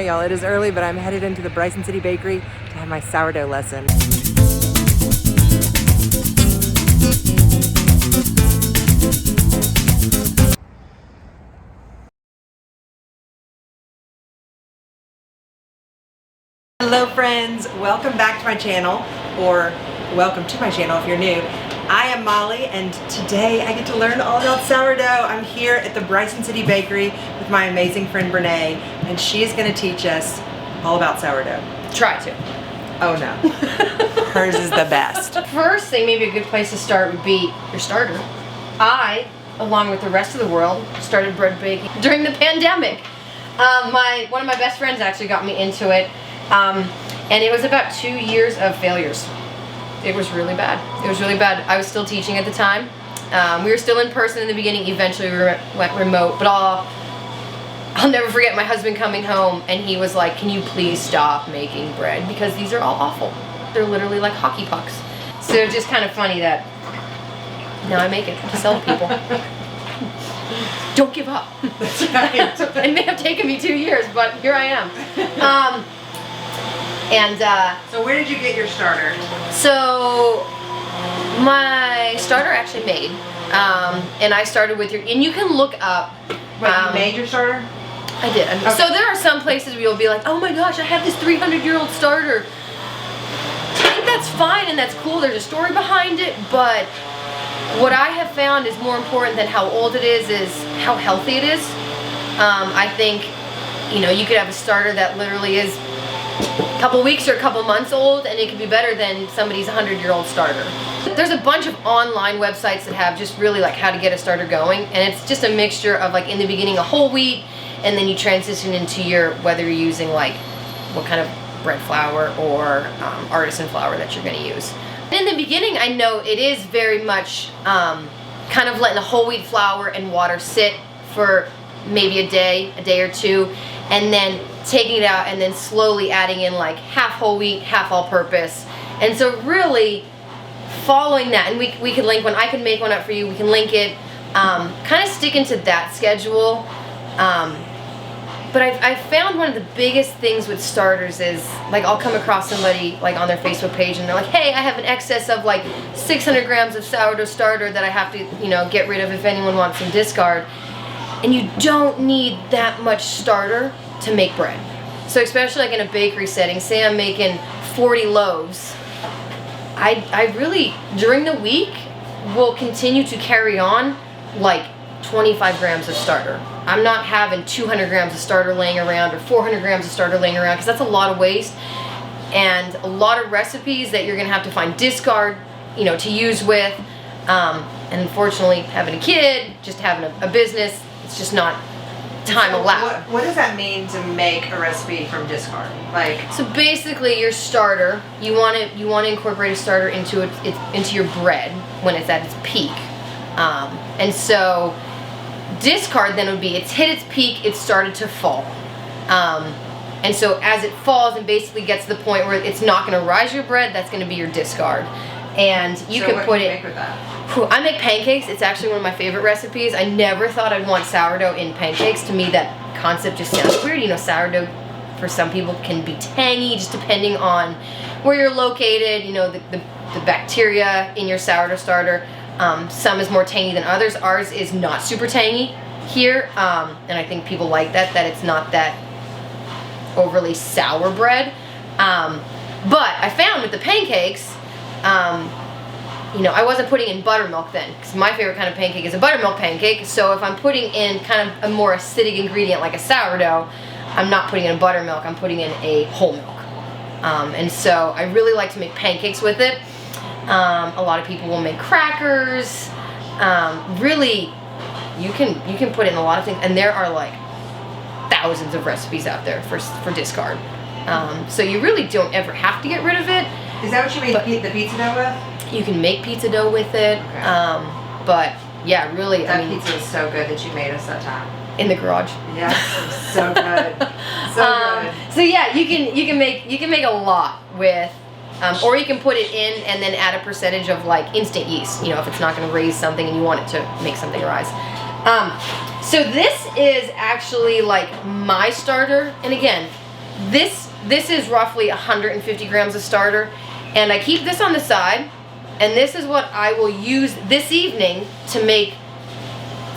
right, y'all, it is early, but I'm headed into the Bryson City Bakery to have my sourdough lesson. Hello friends, welcome back to my channel, or welcome to my channel if you're new. I am Molly, and today I get to learn all about sourdough. I'm here at the Bryson City Bakery with my amazing friend Brenae, and she is going to teach us all about sourdough. Try to. Oh no. Hers is the best. First thing, maybe a good place to start would be your starter. I, along with the rest of the world, started bread baking during the pandemic. One of my best friends actually got me into it, and it was about 2 years of failures. It was really bad. It was really bad. I was still teaching at the time. We were still in person in the beginning. Eventually we went remote, but I'll never forget my husband coming home, and he was like, "Can you please stop making bread? Because these are all awful. They're literally like hockey pucks." So it's just kind of funny that now I make it to sell to people. Don't give up. That's right. It may have taken me 2 years, but here I am. So where did you get your starter? So my starter actually made, and I started with and you can look up. Wait, you made your starter? I did. Okay. So there are some places where you'll be like, "Oh my gosh, I have this 300-year-old starter." I think that's fine and that's cool. There's a story behind it, but what I have found is more important than how old it is how healthy it is. I think, you could have a starter that literally is a couple weeks or a couple months old, and it could be better than somebody's 100-year-old starter. There's a bunch of online websites that have just really like how to get a starter going, and it's just a mixture of like in the beginning a whole wheat, and then you transition into whether you're using like what kind of bread flour or artisan flour that you're going to use. In the beginning, I know it is very much kind of letting the whole wheat flour and water sit for maybe a day or two, and then taking it out and then slowly adding in like half whole wheat, half all-purpose. And so really following that, and we can link one, I can make one up for you, we can link it, kind of sticking to that schedule. But I found one of the biggest things with starters is, like, I'll come across somebody like on their Facebook page and they're like, "Hey, I have an excess of like 600 grams of sourdough starter that I have to, get rid of if anyone wants some discard." And you don't need that much starter to make bread. So especially like in a bakery setting, say I'm making 40 loaves, I really, during the week, will continue to carry on like 25 grams of starter. I'm not having 200 grams of starter laying around or 400 grams of starter laying around, because that's a lot of waste and a lot of recipes that you're gonna have to find discard, to use with. And unfortunately, having a kid, just having a business, it's just not time allowed. What does that mean to make a recipe from discard? So basically, your starter, you want to incorporate a starter into your bread when it's at its peak, and so discard then would be it's hit its peak, it's started to fall, and so as it falls and basically gets to the point where it's not going to rise your bread, that's going to be your discard. And you can put it. Make with that? I make pancakes. It's actually one of my favorite recipes. I never thought I'd want sourdough in pancakes. To me, that concept just sounds weird. Sourdough for some people can be tangy, just depending on where you're located. The bacteria in your sourdough starter. Some is more tangy than others. Ours is not super tangy here, and I think people like that it's not that overly sour bread. But I found with the pancakes, I wasn't putting in buttermilk then, because my favorite kind of pancake is a buttermilk pancake. So if I'm putting in kind of a more acidic ingredient like a sourdough, I'm not putting in buttermilk, I'm putting in a whole milk. And so I really like to make pancakes with it. A lot of people will make crackers. Really, you can put it in a lot of things, and there are like thousands of recipes out there for discard. So you really don't ever have to get rid of it. Is that what you made the pizza dough with? You can make pizza dough with it, okay. But yeah, really, that pizza was so good that you made us that time in the garage. Yes, it was so good, so good. So yeah, you can make a lot with, or you can put it in and then add a percentage of like instant yeast. If it's not going to raise something and you want it to make something rise. So this is actually like my starter, and again, this is roughly 150 grams of starter, and I keep this on the side, and this is what I will use this evening to make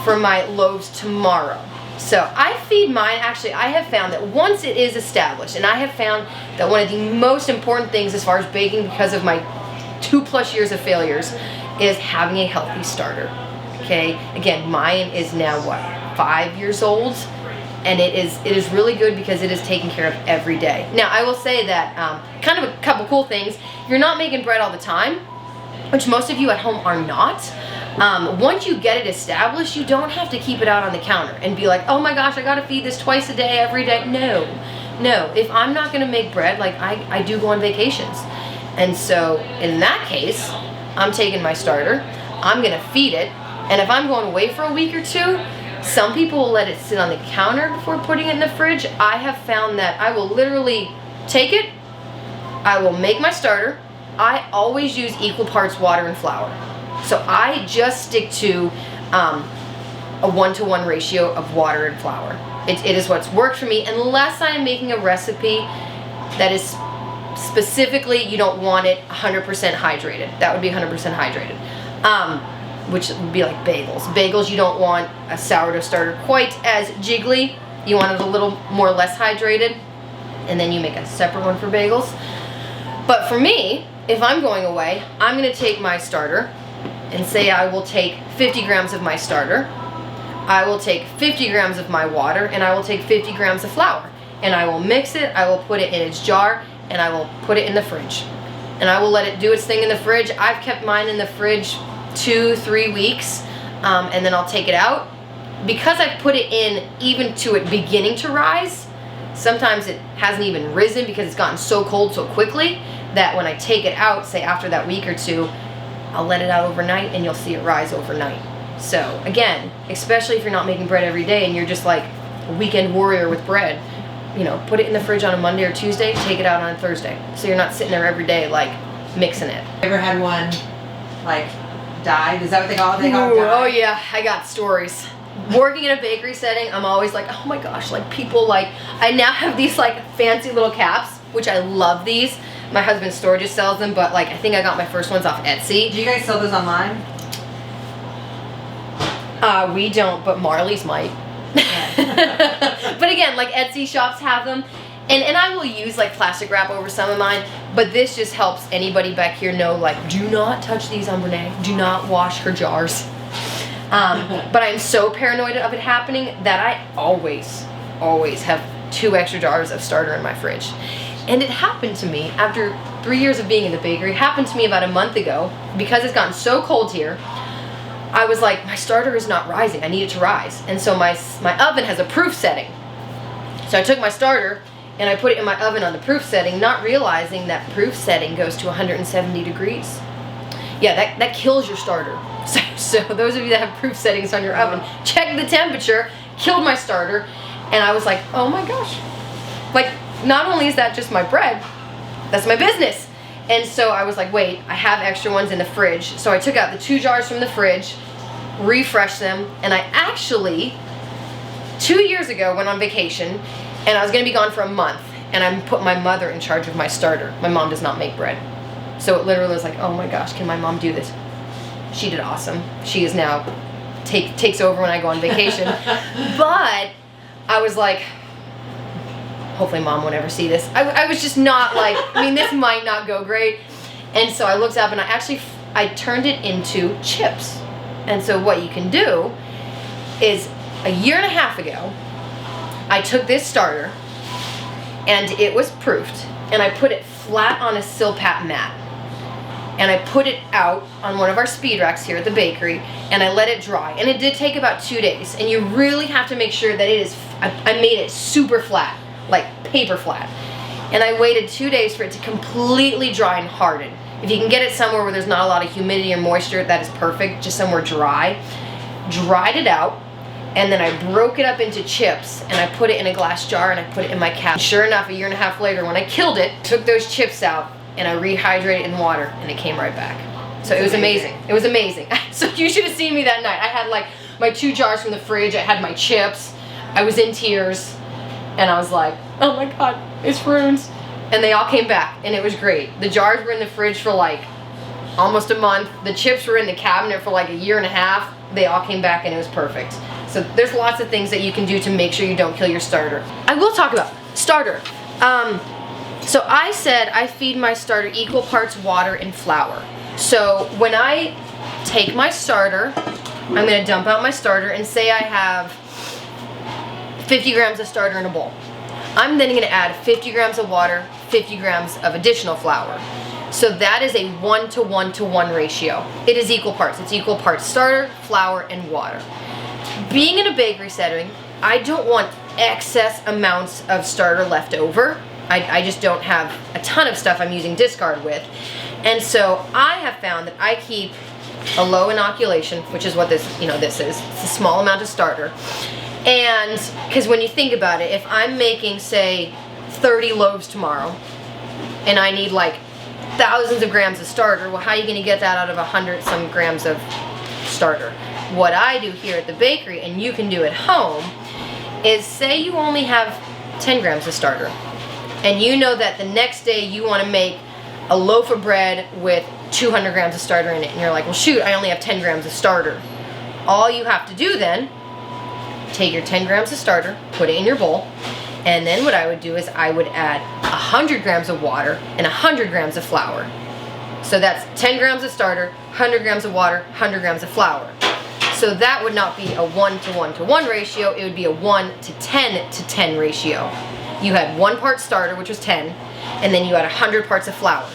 for my loaves tomorrow. So I feed mine, actually I have found that once it is established, and I have found that one of the most important things as far as baking, because of my 2+ years of failures, is having a healthy starter. Okay, again, mine is now what, 5 years old, and it is really good because it is taken care of every day. Now I will say that kind of a couple cool things. If you're not making bread all the time, which most of you at home are not, once you get it established, you don't have to keep it out on the counter and be like, oh my gosh, I gotta feed this twice a day, every day. No, if I'm not gonna make bread, like I do go on vacations. And so in that case, I'm taking my starter, I'm gonna feed it, and if I'm going away for a week or two, some people will let it sit on the counter before putting it in the fridge. I have found that I will literally take it, I will make my starter. I always use equal parts water and flour. So I just stick to a 1-to-1 ratio of water and flour. It is what's worked for me, unless I'm making a recipe that is specifically, you don't want it 100% hydrated. That would be 100% hydrated. Which would be like bagels. Bagels, you don't want a sourdough starter quite as jiggly. You want it a little more less hydrated, and then you make a separate one for bagels. But for me, if I'm going away, I'm gonna take my starter and say I will take 50 grams of my starter, I will take 50 grams of my water, and I will take 50 grams of flour. And I will mix it, I will put it in its jar, and I will put it in the fridge. And I will let it do its thing in the fridge. I've kept mine in the fridge 2-3 weeks, and then I'll take it out. Because I've put it in even to it beginning to rise, sometimes it hasn't even risen because it's gotten so cold so quickly that when I take it out, say after that week or two, I'll let it out overnight and you'll see it rise overnight. So again, especially if you're not making bread every day and you're just like a weekend warrior with bread, you know, put it in the fridge on a Monday or Tuesday, take it out on a Thursday. So you're not sitting there every day like mixing it. Ever had one like died? Is that what they call it? They call it died? Oh yeah, I got stories. Working in a bakery setting, I'm always like, oh my gosh, like people like, I now have these like fancy little caps, which I love these. My husband's store just sells them, but like I think I got my first ones off Etsy. Do you guys sell those online? We don't, but Marley's might. But again, like Etsy shops have them, and I will use like plastic wrap over some of mine, but this just helps anybody back here know, like, do not touch these on Brenae. Do not wash her jars. But I'm so paranoid of it happening that I always have 2 extra jars of starter in my fridge. And it happened to me after 3 years of being in the bakery. It happened to me about a month ago. Because it's gotten so cold here, I was like, my starter is not rising. I need it to rise. And so my oven has a proof setting. So I took my starter and I put it in my oven on the proof setting, not realizing that proof setting goes to 170 degrees. Yeah, that kills your starter. So those of you that have proof settings on your oven, check the temperature. Killed my starter, and I was like, oh my gosh. Like, not only is that just my bread, that's my business. And so I was like, wait, I have extra ones in the fridge. So I took out the 2 jars from the fridge, refreshed them, and I actually, 2 years ago, went on vacation, and I was gonna be gone for a month, and I put my mother in charge of my starter. My mom does not make bread. So it literally was like, oh my gosh, can my mom do this? She did awesome. She is now, takes over when I go on vacation. But I was like, hopefully mom won't ever see this. I was just not like, I mean, this might not go great. And so I looked up and I turned it into chips. And so what you can do is, a year and a half ago, I took this starter and it was proofed, and I put it flat on a Silpat mat. And I put it out on one of our speed racks here at the bakery, and I let it dry. And it did take about 2 days, and you really have to make sure that it is, I made it super flat, like paper flat. And I waited 2 days for it to completely dry and harden. If you can get it somewhere where there's not a lot of humidity or moisture, that is perfect, just somewhere dry. Dried it out, and then I broke it up into chips, and I put it in a glass jar, and I put it in my cabinet. Sure enough, a year and a half later, when I killed it, took those chips out, and I rehydrated it in water, and it came right back. So it was amazing. It was amazing. So you should have seen me that night. I had like my 2 jars from the fridge. I had my chips. I was in tears, and I was like, Oh my God, it's ruined. And they all came back, and it was great. The jars were in the fridge for like almost a month. The chips were in the cabinet for like a year and a half. They all came back, and it was perfect. So there's lots of things that you can do to make sure you don't kill your starter. I will talk about starter. So I said I feed my starter equal parts water and flour. So when I take my starter, I'm gonna dump out my starter and say I have 50 grams of starter in a bowl. I'm then gonna add 50 grams of water, 50 grams of additional flour. So that is a 1-to-1-to-1 ratio. It is equal parts. It's equal parts starter, flour, and water. Being in a bakery setting, I don't want excess amounts of starter left over. I just don't have a ton of stuff I'm using discard with. And so I have found that I keep a low inoculation, which is what this is. It's a small amount of starter. And because when you think about it, if I'm making, say, 30 loaves tomorrow, and I need like thousands of grams of starter, well, how are you going to get that out of 100-some grams of starter? What I do here at the bakery, and you can do at home, is say you only have 10 grams of starter, and you know that the next day you want to make a loaf of bread with 200 grams of starter in it, and you're like, well shoot, I only have 10 grams of starter. All you have to do then, take your 10 grams of starter, put it in your bowl, and then what I would do is I would add 100 grams of water and 100 grams of flour. So that's 10 grams of starter, 100 grams of water, 100 grams of flour. So that would not be a 1-to-1-to-1 ratio, it would be a 1-to-10-to-10 ratio. You had 1 part starter, which was 10, and then you had 100 parts of flour.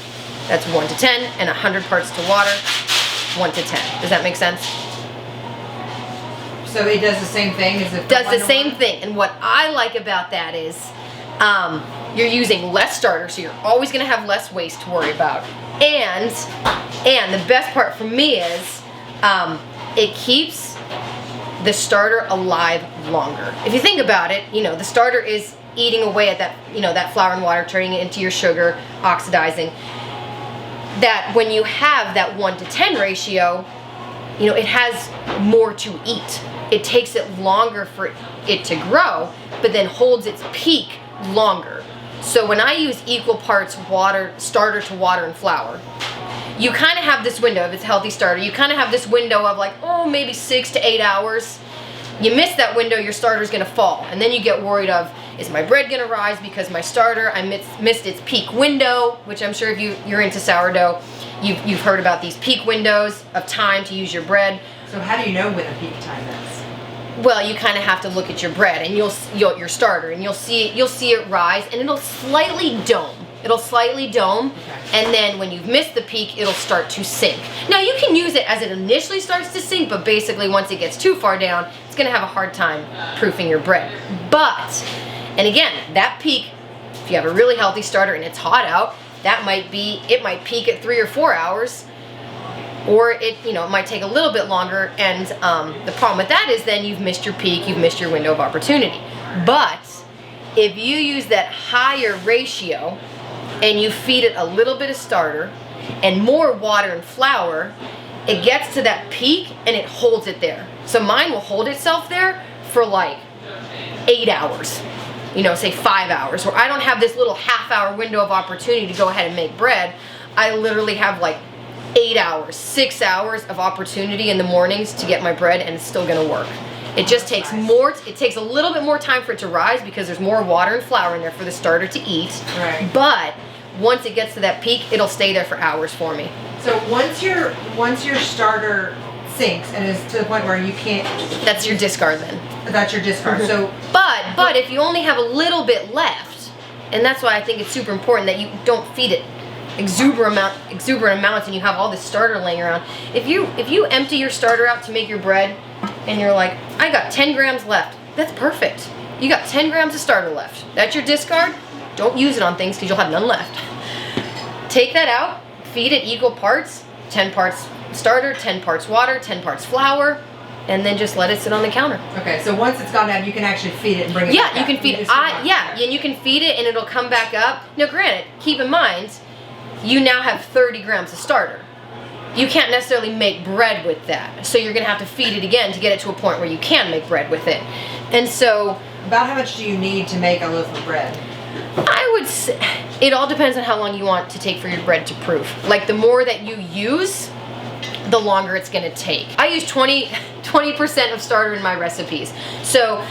That's 1-to-10, and 100 parts to water, 1-to-10. Does that make sense? So it does the same thing as if does the same thing. And what I like about that is you're using less starter, so you're always going to have less waste to worry about. And the best part for me is it keeps the starter alive longer. If you think about it, the starter is eating away at that, that flour and water, turning it into your sugar, oxidizing. That when you have that 1-to-10 ratio, it has more to eat. It takes it longer for it to grow, but then holds its peak longer. So when I use equal parts starter to water and flour, you kind of have this window, if it's a healthy starter, you kind of have this window of like, maybe 6 to 8 hours. You miss that window, your starter's gonna fall. And then you get worried of, is my bread gonna rise because my starter, I missed its peak window, which I'm sure if you're into sourdough, you've heard about these peak windows of time to use your bread. So how do you know when the peak time is? Well, you kind of have to look at your bread and your starter, and you'll see it rise, and it'll slightly dome. Okay. And then when you've missed the peak, it'll start to sink. Now you can use it as it initially starts to sink, but basically once it gets too far down, it's gonna have a hard time proofing your bread. But, and again, that peak, if you have a really healthy starter and it's hot out, it might peak at 3 or 4 hours, or it might take a little bit longer. And the problem with that is then you've missed your peak, you've missed your window of opportunity. But if you use that higher ratio and you feed it a little bit of starter and more water and flour, it gets to that peak and it holds it there. So mine will hold itself there for like 8 hours. Say 5 hours, where I don't have this little half-hour window of opportunity to go ahead and make bread. I literally have like 8 hours, 6 hours of opportunity in the mornings to get my bread, and it's still gonna work. It just takes it takes a little bit more time for it to rise because there's more water and flour in there for the starter to eat. Right. But once it gets to that peak, it'll stay there for hours for me. So once your starter sinks and is to the point where you can't... That's your discard then. That's your discard. So, but if you only have a little bit left, and that's why I think it's super important that you don't feed it exuberant amounts and you have all this starter laying around. If you empty your starter out to make your bread and you're like, I got 10 grams left, that's perfect. You got 10 grams of starter left. That's your discard. Don't use it on things because you'll have none left. Take that out, feed it equal parts, 10 parts starter, 10 parts water, 10 parts flour, and then just let it sit on the counter. Okay, so once it's gone down, you can actually feed it and bring it back up. You can feed it. And you can feed it and it'll come back up. Now granted, keep in mind, you now have 30 grams of starter. You can't necessarily make bread with that. So you're gonna have to feed it again to get it to a point where you can make bread with it. And so... About how much do you need to make a loaf of bread? I would say it all depends on how long you want to take for your bread to proof. Like the more that you use, the longer it's gonna take. I use 20% of starter in my recipes. So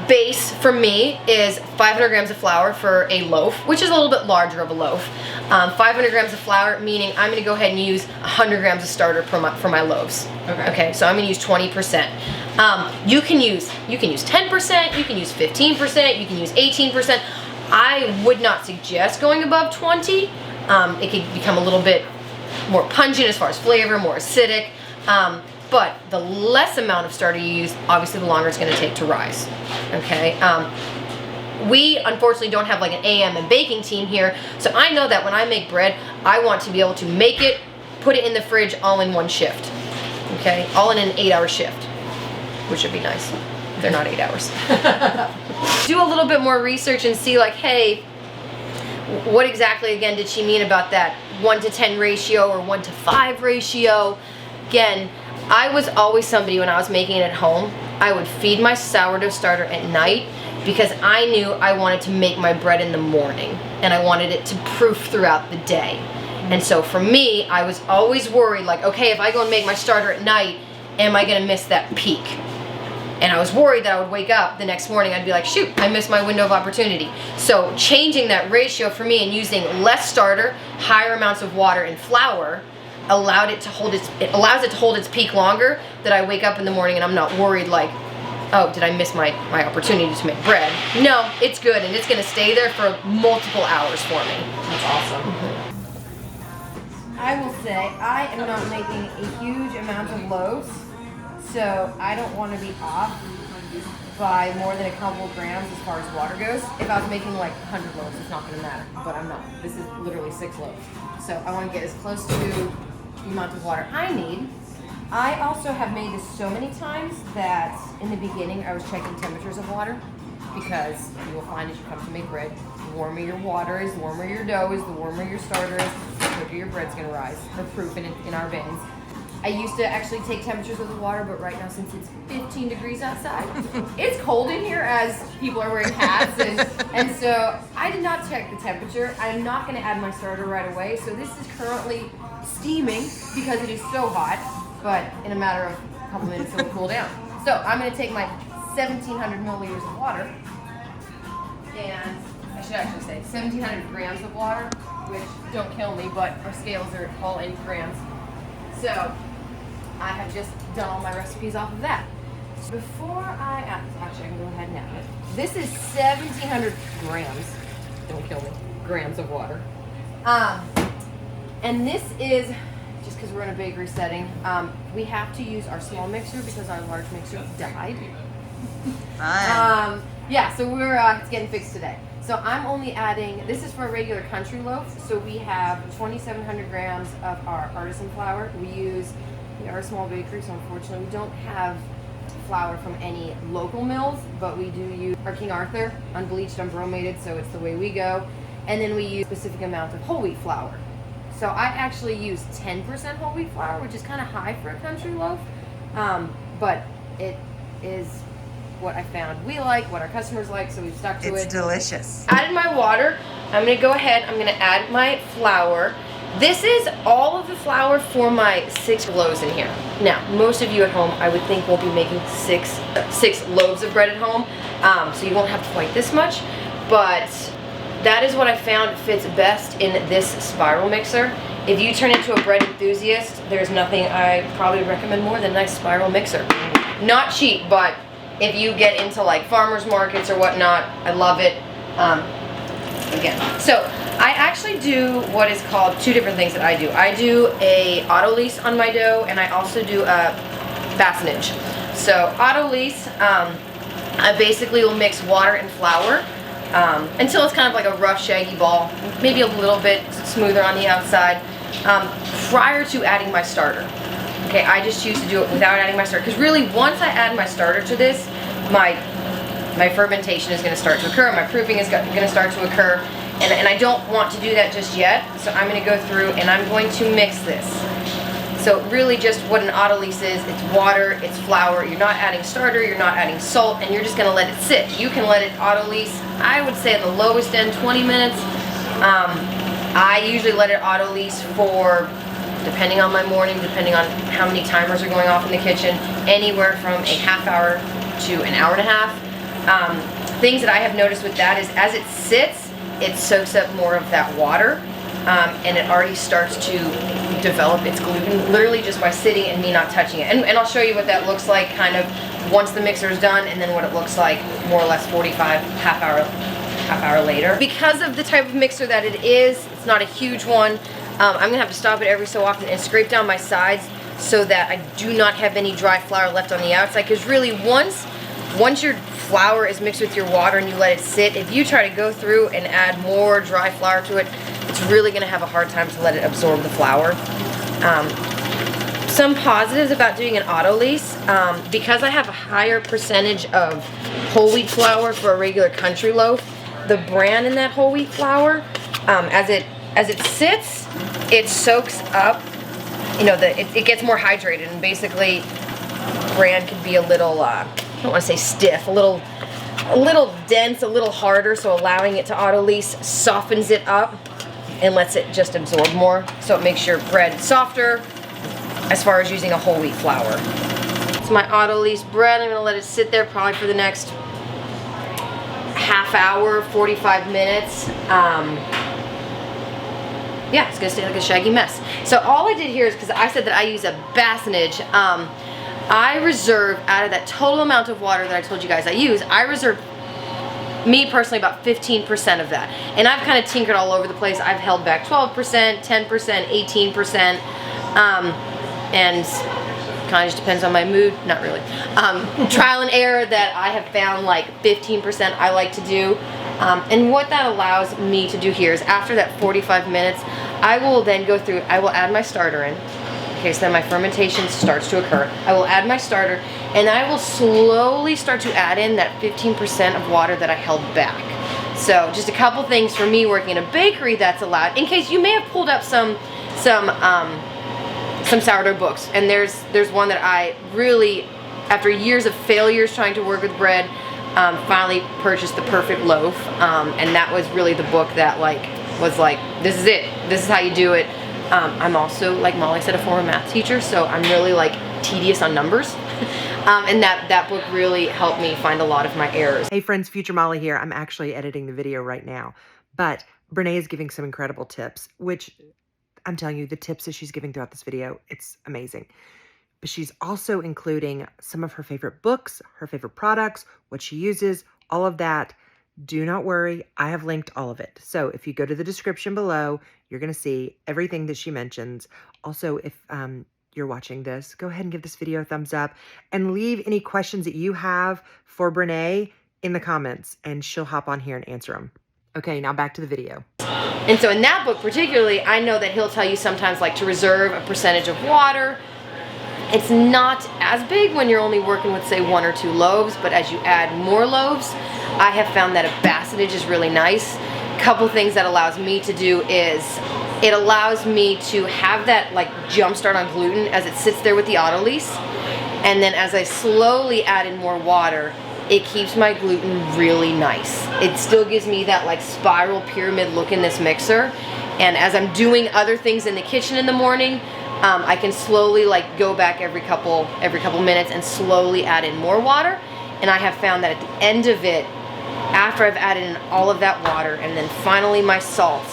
base for me is 500 grams of flour for a loaf, which is a little bit larger of a loaf. 500 grams of flour, meaning I'm gonna go ahead and use 100 grams of starter for my loaves. Okay, so I'm gonna use 20%. You can use 10%, you can use 15%, you can use 18%. I would not suggest going above 20. It could become a little bit more pungent as far as flavor, more acidic. But the less amount of starter you use, obviously the longer it's gonna take to rise, okay? We unfortunately don't have like an AM and baking team here, so I know that when I make bread, I want to be able to make it, put it in the fridge all in one shift, okay? All in an 8-hour shift, which would be nice. They're not 8 hours. Do a little bit more research and see like, hey, what exactly again did she mean about that 1-to-10 ratio or 1-to-5 ratio? Again, I was always somebody when I was making it at home, I would feed my sourdough starter at night because I knew I wanted to make my bread in the morning and I wanted it to proof throughout the day. And so for me, I was always worried like, okay, if I go and make my starter at night, am I gonna miss that peak? And I was worried that I would wake up the next morning, I'd be like, shoot, I missed my window of opportunity. So changing that ratio for me and using less starter, higher amounts of water and flour, allows it to hold its peak longer, that I wake up in the morning and I'm not worried like, oh, did I miss my opportunity to make bread? No, it's good and it's gonna stay there for multiple hours for me. That's awesome. I will say, I am not making a huge amount of loaves, so I don't want to be off by more than a couple grams as far as water goes. If I was making like 100 loaves, it's not going to matter, but I'm not. This is literally 6 loaves. So I want to get as close to the amount of water I need. I also have made this so many times that in the beginning I was checking temperatures of water, because you will find as you come to make bread, the warmer your water is, the warmer your dough is, the warmer your starter is, the quicker your bread's going to rise, or proof in our veins. I used to actually take temperatures of the water, but right now since it's 15 degrees outside, it's cold in here as people are wearing hats, and so I did not check the temperature. I'm not going to add my starter right away, so this is currently steaming because it is so hot, but in a matter of a couple minutes it will cool down. So I'm going to take my 1,700 milliliters of water, and I should actually say 1,700 grams of water, which don't kill me, but our scales are all in grams. So I have just done all my recipes off of that. Before I actually I can go ahead and add it. This is 1,700 grams, don't kill me, grams of water. And this is, just because we're in a bakery setting, we have to use our small mixer because our large mixer died. Yeah, so it's getting fixed today. So I'm only adding, this is for a regular country loaf, so we have 2,700 grams of our artisan flour. We are a small bakery, so unfortunately we don't have flour from any local mills, but we do use our King Arthur, unbleached, unbromated, so it's the way we go. And then we use a specific amount of whole wheat flour. So I actually use 10% whole wheat flour, which is kind of high for a country loaf, but it is what I found we like, what our customers like, so we've stuck to it. It's delicious. Added my water. I'm going to go ahead, I'm going to add my flour. This is all of the flour for my 6 loaves in here. Now, most of you at home, I would think, will be making six loaves of bread at home, so you won't have quite this much, but that is what I found fits best in this spiral mixer. If you turn into a bread enthusiast, there's nothing I probably recommend more than a nice spiral mixer. Not cheap, but if you get into like farmers markets or whatnot, I love it. Again, so I actually do what is called 2 different things that I do. I do a Autolyse on my dough, and I also do a Bassinage. So Autolyse, I basically will mix water and flour until it's kind of like a rough, shaggy ball, maybe a little bit smoother on the outside, prior to adding my starter. Okay, I just choose to do it without adding my starter, because really once I add my starter to this, my fermentation is going to start to occur, my proofing is going to start to occur, and I don't want to do that just yet, so I'm going to go through and I'm going to mix this. So really just what an Autolyse is, it's water, it's flour, you're not adding starter, you're not adding salt, and you're just gonna let it sit. You can let it Autolyse, I would say at the lowest end, 20 minutes. I usually let it Autolyse for, depending on my morning, depending on how many timers are going off in the kitchen, anywhere from a half hour to an hour and a half. Things that I have noticed with that is as it sits, it soaks up more of that water, and it already starts to develop its gluten, literally just by sitting and me not touching it. And I'll show you what that looks like kind of once the mixer is done, and then what it looks like more or less 45, half hour later. Because of the type of mixer that it is, it's not a huge one, I'm gonna have to stop it every so often and scrape down my sides so that I do not have any dry flour left on the outside, because really once your flour is mixed with your water and you let it sit, if you try to go through and add more dry flour to it, it's really gonna have a hard time to let it absorb the flour. Some positives about doing an Autolyse, because I have a higher percentage of whole wheat flour for a regular country loaf, the bran in that whole wheat flour, as it sits, it soaks up, you know, it gets more hydrated, and basically bran can be a little, I don't want to say stiff, a little dense, a little harder, so allowing it to Autolyse softens it up and lets it just absorb more, so it makes your bread softer as far as using a whole wheat flour. It's my Autolyse bread. I'm going to let it sit there probably for the next half hour, 45 minutes. Yeah, it's gonna stay like a shaggy mess. So all I did here is, because I said that I use a Bassinage, I reserve, out of that total amount of water that I told you guys I use, I reserve, me personally, about 15% of that. And I've kind of tinkered all over the place. I've held back 12%, 10%, 18%, and kind of just depends on my mood, not really. Trial and error that I have found, like 15% I like to do. And what that allows me to do here is, after that 45 minutes, I will then go through, I will add my starter in. Okay, so then my fermentation starts to occur. I will add my starter, and I will slowly start to add in that 15% of water that I held back. So just a couple things for me working in a bakery that's allowed, in case you may have pulled up some sourdough books, and there's one that I really, after years of failures trying to work with bread, finally purchased The Perfect Loaf, and that was really the book that was like, this is it, this is how you do it. I'm also, like Molly said, a former math teacher, so I'm really like tedious on numbers. And that book really helped me find a lot of my errors. Hey friends, Future Molly here. I'm actually editing the video right now, but Brenae is giving some incredible tips, which I'm telling you, the tips that she's giving throughout this video, it's amazing. But she's also including some of her favorite books, her favorite products, what she uses, all of that. Do not worry, I have linked all of it. So if you go to the description below, you're gonna see everything that she mentions. Also, if you're watching this, go ahead and give this video a thumbs up and leave any questions that you have for Brenae in the comments, and she'll hop on here and answer them. Okay, now back to the video. And so in that book particularly, I know that he'll tell you sometimes like to reserve a percentage of water. It's not as big when you're only working with, say, 1 or 2 loaves, but as you add more loaves, I have found that a Bassinage is really nice. Couple things that allows me to do is, it allows me to have that like jump start on gluten as it sits there with the Autolyse, and then as I slowly add in more water, it keeps my gluten really nice. It still gives me that like spiral pyramid look in this mixer, and as I'm doing other things in the kitchen in the morning, I can slowly like go back every couple minutes and slowly add in more water. And I have found that at the end of it, after I've added in all of that water and then finally my salt,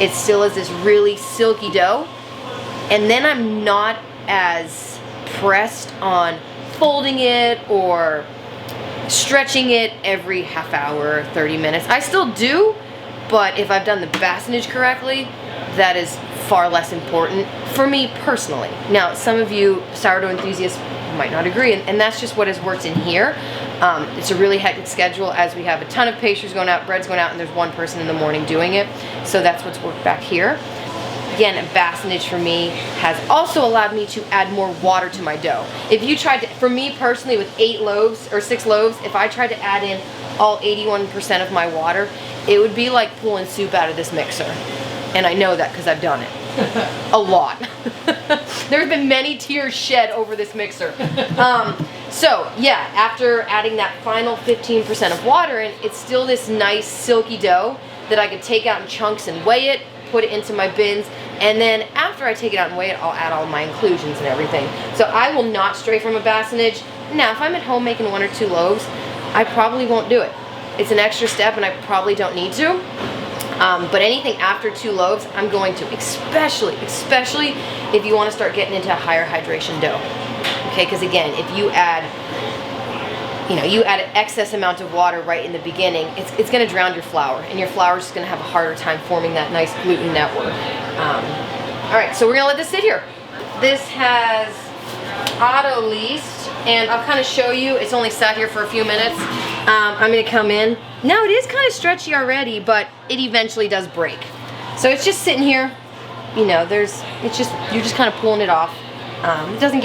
it still is this really silky dough. And then I'm not as pressed on folding it or stretching it every half hour, 30 minutes. I still do, but if I've done the Bassinage correctly, that is far less important for me personally. Now, some of you sourdough enthusiasts might not agree, and that's just what has worked in here. It's a really hectic schedule, as we have a ton of pastries going out, bread's going out, and there's one person in the morning doing it. So that's what's worked back here. Again, Bassinage for me has also allowed me to add more water to my dough. If you tried to, for me personally, with 8 loaves or 6 loaves, if I tried to add in all 81% of my water, it would be like pulling soup out of this mixer. And I know that because I've done it. A lot. There's been many tears shed over this mixer. So yeah, after adding that final 15% of water in, it's still this nice silky dough that I could take out in chunks and weigh it, put it into my bins, and then after I take it out and weigh it, I'll add all my inclusions and everything. So I will not stray from a Bassinage. Now, if I'm at home making 1 or 2 loaves, I probably won't do it. It's an extra step and I probably don't need to. But anything after 2 loaves, I'm going to, especially if you want to start getting into a higher hydration dough. Okay, because again, if you add, you add an excess amount of water right in the beginning, it's going to drown your flour, and your flour is just going to have a harder time forming that nice gluten network. All right, so we're going to let this sit here. This has Autolyse, and I'll kind of show you. It's only sat here for a few minutes. I'm going to come in. Now it is kind of stretchy already, but it eventually does break. So it's just sitting here. You're just kind of pulling it off. It doesn't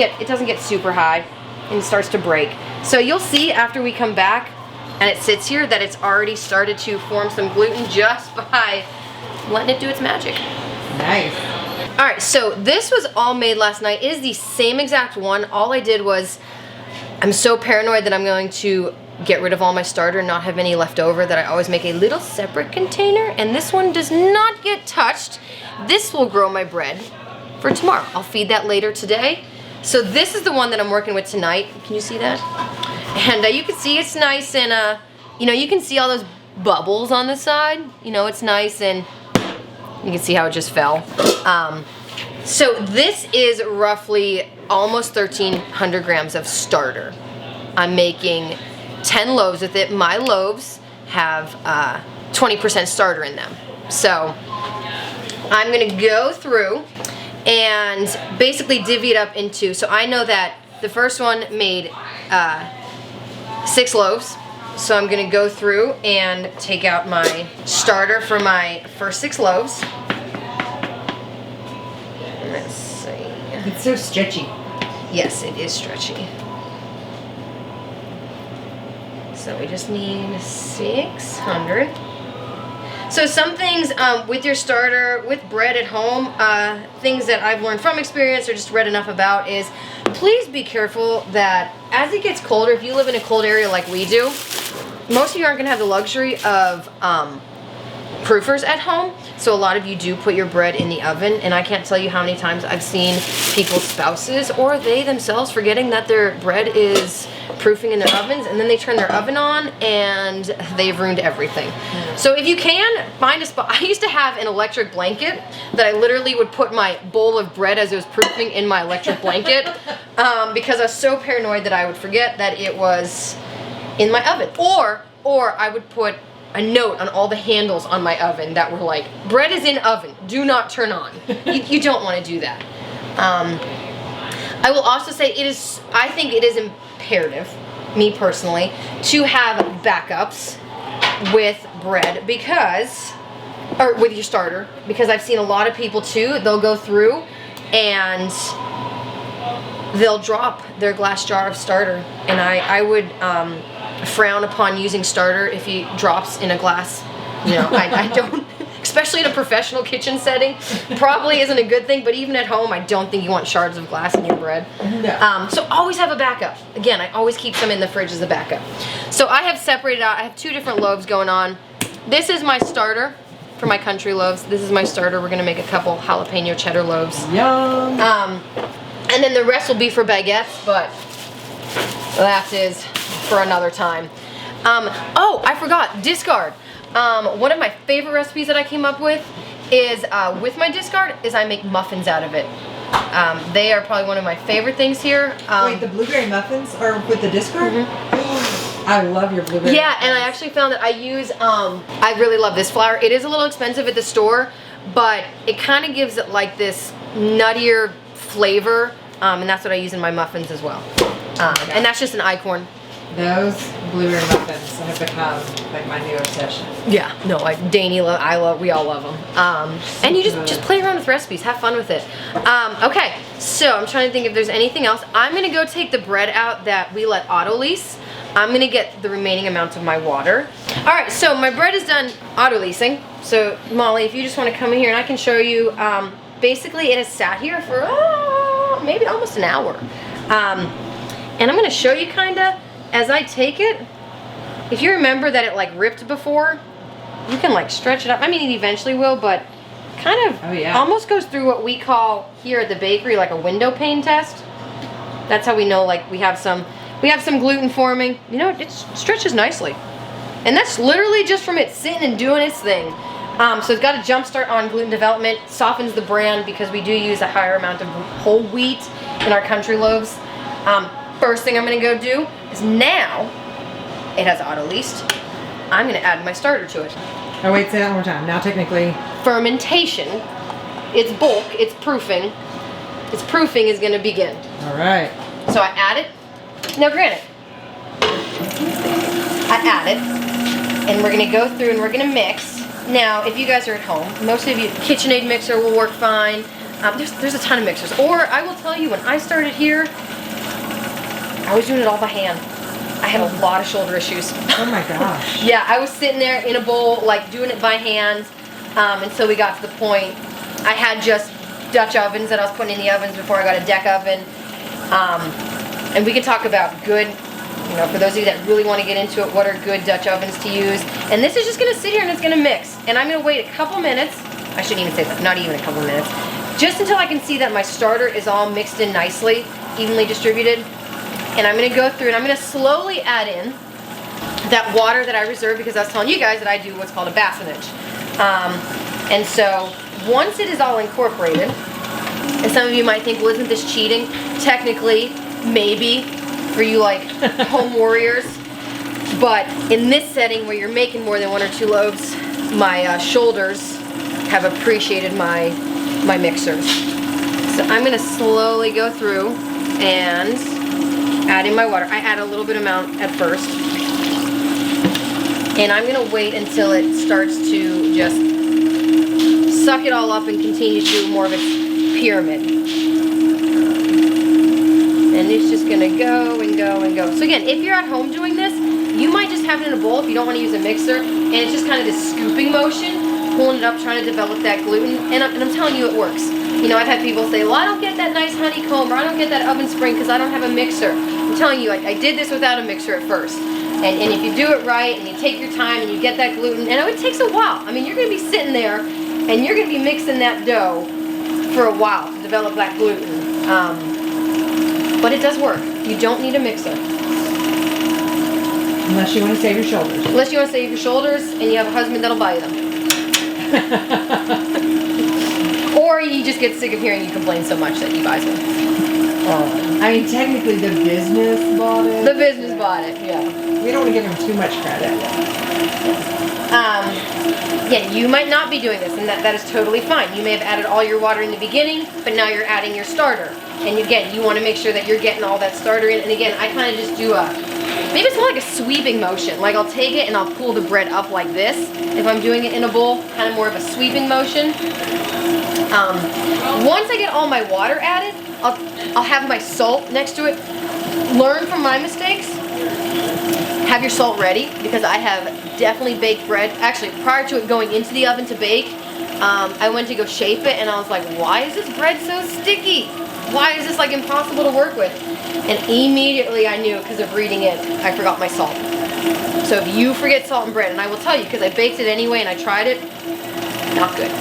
get super high, and it starts to break. So you'll see after we come back and it sits here that it's already started to form some gluten just by letting it do its magic. Nice. All right, so this was all made last night. It is the same exact one. All I did was, I'm so paranoid that I'm going to get rid of all my starter and not have any left over that I always make a little separate container, and this one does not get touched. This will grow my bread for tomorrow. I'll feed that later today. So this is the one that I'm working with tonight. Can you see that? And you can see it's nice, and you can see all those bubbles on the side. It's nice, and you can see how it just fell. So this is roughly almost 1,300 grams of starter. I'm making 10 loaves with it. My loaves have 20% starter in them. So I'm gonna go through and basically divvy it up into, so I know that the first one made 6 loaves. So I'm gonna go through and take out my starter for my first 6 loaves. Let's see. It's so stretchy. Yes, it is stretchy. So we just need 600. So some things with your starter, with bread at home, things that I've learned from experience or just read enough about is please be careful that as it gets colder, if you live in a cold area like we do, most of you aren't going to have the luxury of proofers at home. So a lot of you do put your bread in the oven, and I can't tell you how many times I've seen people's spouses or they themselves forgetting that their bread is proofing in their ovens, and then they turn their oven on and they've ruined everything. So if you can, find a spot. I used to have an electric blanket that I literally would put my bowl of bread as it was proofing in my electric blanket because I was so paranoid that I would forget that it was in my oven. Or I would put a note on all the handles on my oven that were like, bread is in oven, do not turn on. You don't want to do that. I will also say I think it is imperative, me personally, to have backups with bread or with your starter, because I've seen a lot of people too, they'll go through and they'll drop their glass jar of starter, and I would frown upon using starter if he drops in a glass. I don't, especially in a professional kitchen setting, probably isn't a good thing, but even at home, I don't think you want shards of glass in your bread. No. So always have a backup. Again, I always keep some in the fridge as a backup. So I have separated out, I have 2 different loaves going on. This is my starter for my country loaves. This is my starter. We're gonna make a couple jalapeno cheddar loaves. Yum. And then the rest will be for baguettes, but that is for another time. Oh, I forgot, discard. One of my favorite recipes that I came up with is, with my discard, is I make muffins out of it. They are probably one of my favorite things here. Wait, the blueberry muffins are with the discard? Mm-hmm. I love your blueberry muffins. And I actually found that I use, I really love this flour. It is a little expensive at the store, but it kind of gives it like this nuttier flavor, and that's what I use in my muffins as well. And that's just an acorn. Those blueberry muffins have become like my new obsession. Yeah, no, we all love them. And you just play around with recipes, have fun with it. Okay, so I'm trying to think if there's anything else. I'm gonna go take the bread out that we let Autolyse. I'm gonna get the remaining amount of my water. All right, so my bread is done autolysing. So Molly, if you just wanna come in here and I can show you basically it has sat here for maybe almost an hour. And I'm gonna show you kinda, as I take it, if you remember that it like ripped before, you can like stretch it up. I mean, it eventually will, but kind of almost goes through what we call here at the bakery like a window pane test. That's how we know like we have some gluten forming. You know, it stretches nicely. And that's literally just from it sitting and doing its thing. So it's got a jump start on gluten development, softens the bran because we do use a higher amount of whole wheat in our country loaves. First thing I'm gonna go do is now, it has Autolyse. I'm gonna add my starter to it. Oh wait, say that one more time. Now technically. Fermentation, it's bulk, it's proofing. Its proofing is gonna begin. All right. So I add it. Now granted, I add it, and we're gonna go through and we're gonna mix. Now, if you guys are at home, most of you, KitchenAid mixer will work fine. There's a ton of mixers. Or I will tell you, when I started here, I was doing it all by hand. I had a lot of shoulder issues. Oh my gosh. Yeah, I was sitting there in a bowl, like doing it by hand, until we got to the point. I had just Dutch ovens that I was putting in the ovens before I got a deck oven. And we can talk about good, you know, for those of you that really want to get into it, what are good Dutch ovens to use. And this is just going to sit here and it's going to mix. And I'm going to wait a couple minutes. I shouldn't even say that, not even a couple minutes. Just until I can see that my starter is all mixed in nicely, evenly distributed. And I'm going to go through and I'm going to slowly add in that water that I reserved because I was telling you guys that I do what's called a Bassinage. And so once it is all incorporated, and some of you might think, well, isn't this cheating? Technically, maybe, for you like home warriors. But in this setting where you're making more than 1 or 2 loaves, my shoulders have appreciated my mixers. So I'm going to slowly go through and add in my water. I add a little bit amount at first. And I'm going to wait until it starts to just suck it all up and continue to do more of its pyramid. And it's just going to go and go and go. So again, if you're at home doing this, you might just have it in a bowl if you don't want to use a mixer. And it's just kind of this scooping motion, pulling it up, trying to develop that gluten. And I'm telling you, it works. You know, I've had people say, well, I don't get that nice honeycomb, or I don't get that oven spring because I don't have a mixer. I'm telling you, I did this without a mixer at first. And if you do it right and you take your time and you get that gluten, and it takes a while. I mean, you're going to be sitting there and you're going to be mixing that dough for a while to develop that gluten. But it does work. You don't need a mixer. Unless you want to save your shoulders. Unless you want to save your shoulders and you have a husband that'll buy you them. Or you just get sick of hearing you complain so much that he buys them. I mean, technically the business bought it. The business bought it, yeah. We don't want to give him too much credit. Yeah, you might not be doing this, and that is totally fine. You may have added all your water in the beginning, but now you're adding your starter. And again, you want to make sure that you're getting all that starter in. And again, I kind of just do maybe it's more like a sweeping motion. Like I'll take it and I'll pull the bread up like this. If I'm doing it in a bowl, kind of more of a sweeping motion. Once I get all my water added, I'll have my salt next to it. Learn from my mistakes. Have your salt ready, because I have definitely baked bread. Actually, prior to it going into the oven to bake, I went to go shape it and I was like, why is this bread so sticky? Why is this like impossible to work with? And immediately I knew, because of reading it, I forgot my salt. So if you forget salt in bread, and I will tell you, because I baked it anyway and I tried it, not good.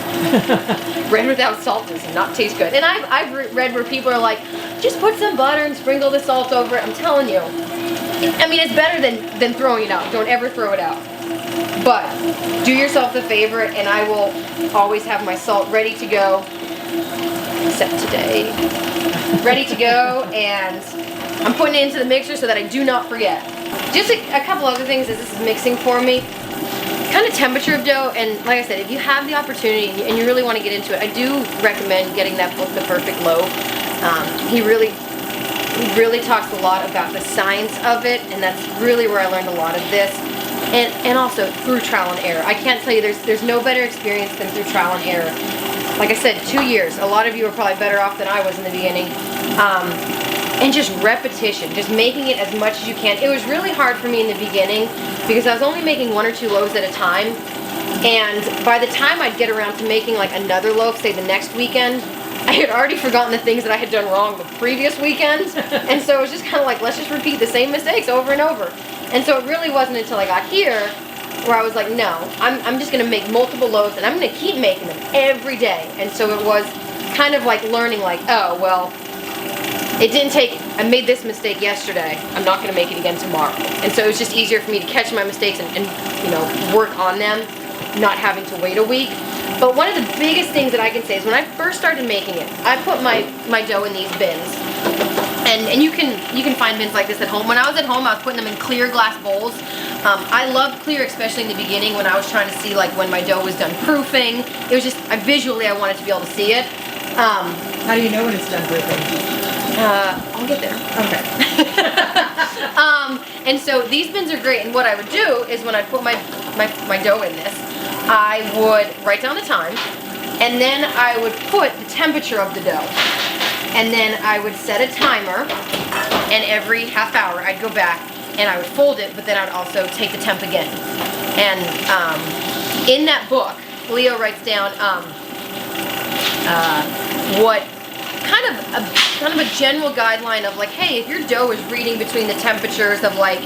Bread without salt does not taste good. And I've read where people are like, just put some butter and sprinkle the salt over it. I'm telling you. I mean, it's better than throwing it out. Don't ever throw it out. But do yourself the favor, and I will always have my salt ready to go, except today. Ready to go, and I'm putting it into the mixer so that I do not forget. Just a couple other things as this is mixing for me. Kind of temperature of dough, and like I said, if you have the opportunity and you really want to get into it, I do recommend getting that book, The Perfect Loaf. He really talks a lot about the science of it, and that's really where I learned a lot of this. And also through trial and error. I can't tell you, there's no better experience than through trial and error. Like I said, 2 years. A lot of you are probably better off than I was in the beginning. And just repetition, just making it as much as you can. It was really hard for me in the beginning because I was only making 1 or 2 loaves at a time. And by the time I'd get around to making like another loaf, say the next weekend, I had already forgotten the things that I had done wrong the previous weekends. And so it was just kind of like, let's just repeat the same mistakes over and over. And so it really wasn't until I got here where I was like, no, I'm just going to make multiple loaves and I'm going to keep making them every day. And so it was kind of like learning like, oh, well, it didn't take, I made this mistake yesterday, I'm not going to make it again tomorrow. And so it was just easier for me to catch my mistakes and you know, work on them, not having to wait a week. But one of the biggest things that I can say is when I first started making it, I put my dough in these bins. And you can find bins like this at home. When I was at home, I was putting them in clear glass bowls. I loved clear, especially in the beginning when I was trying to see like when my dough was done proofing. It was just, visually I wanted to be able to see it. How do you know when it's done proofing? I'll get there. Okay. And so these bins are great, and what I would do is when I put my dough in this, I would write down the time, and then I would put the temperature of the dough. And then I would set a timer, and every half hour I'd go back and I would fold it, but then I'd also take the temp again. And in that book, Leo writes down what kind of a general guideline of like, hey, if your dough is reading between the temperatures of like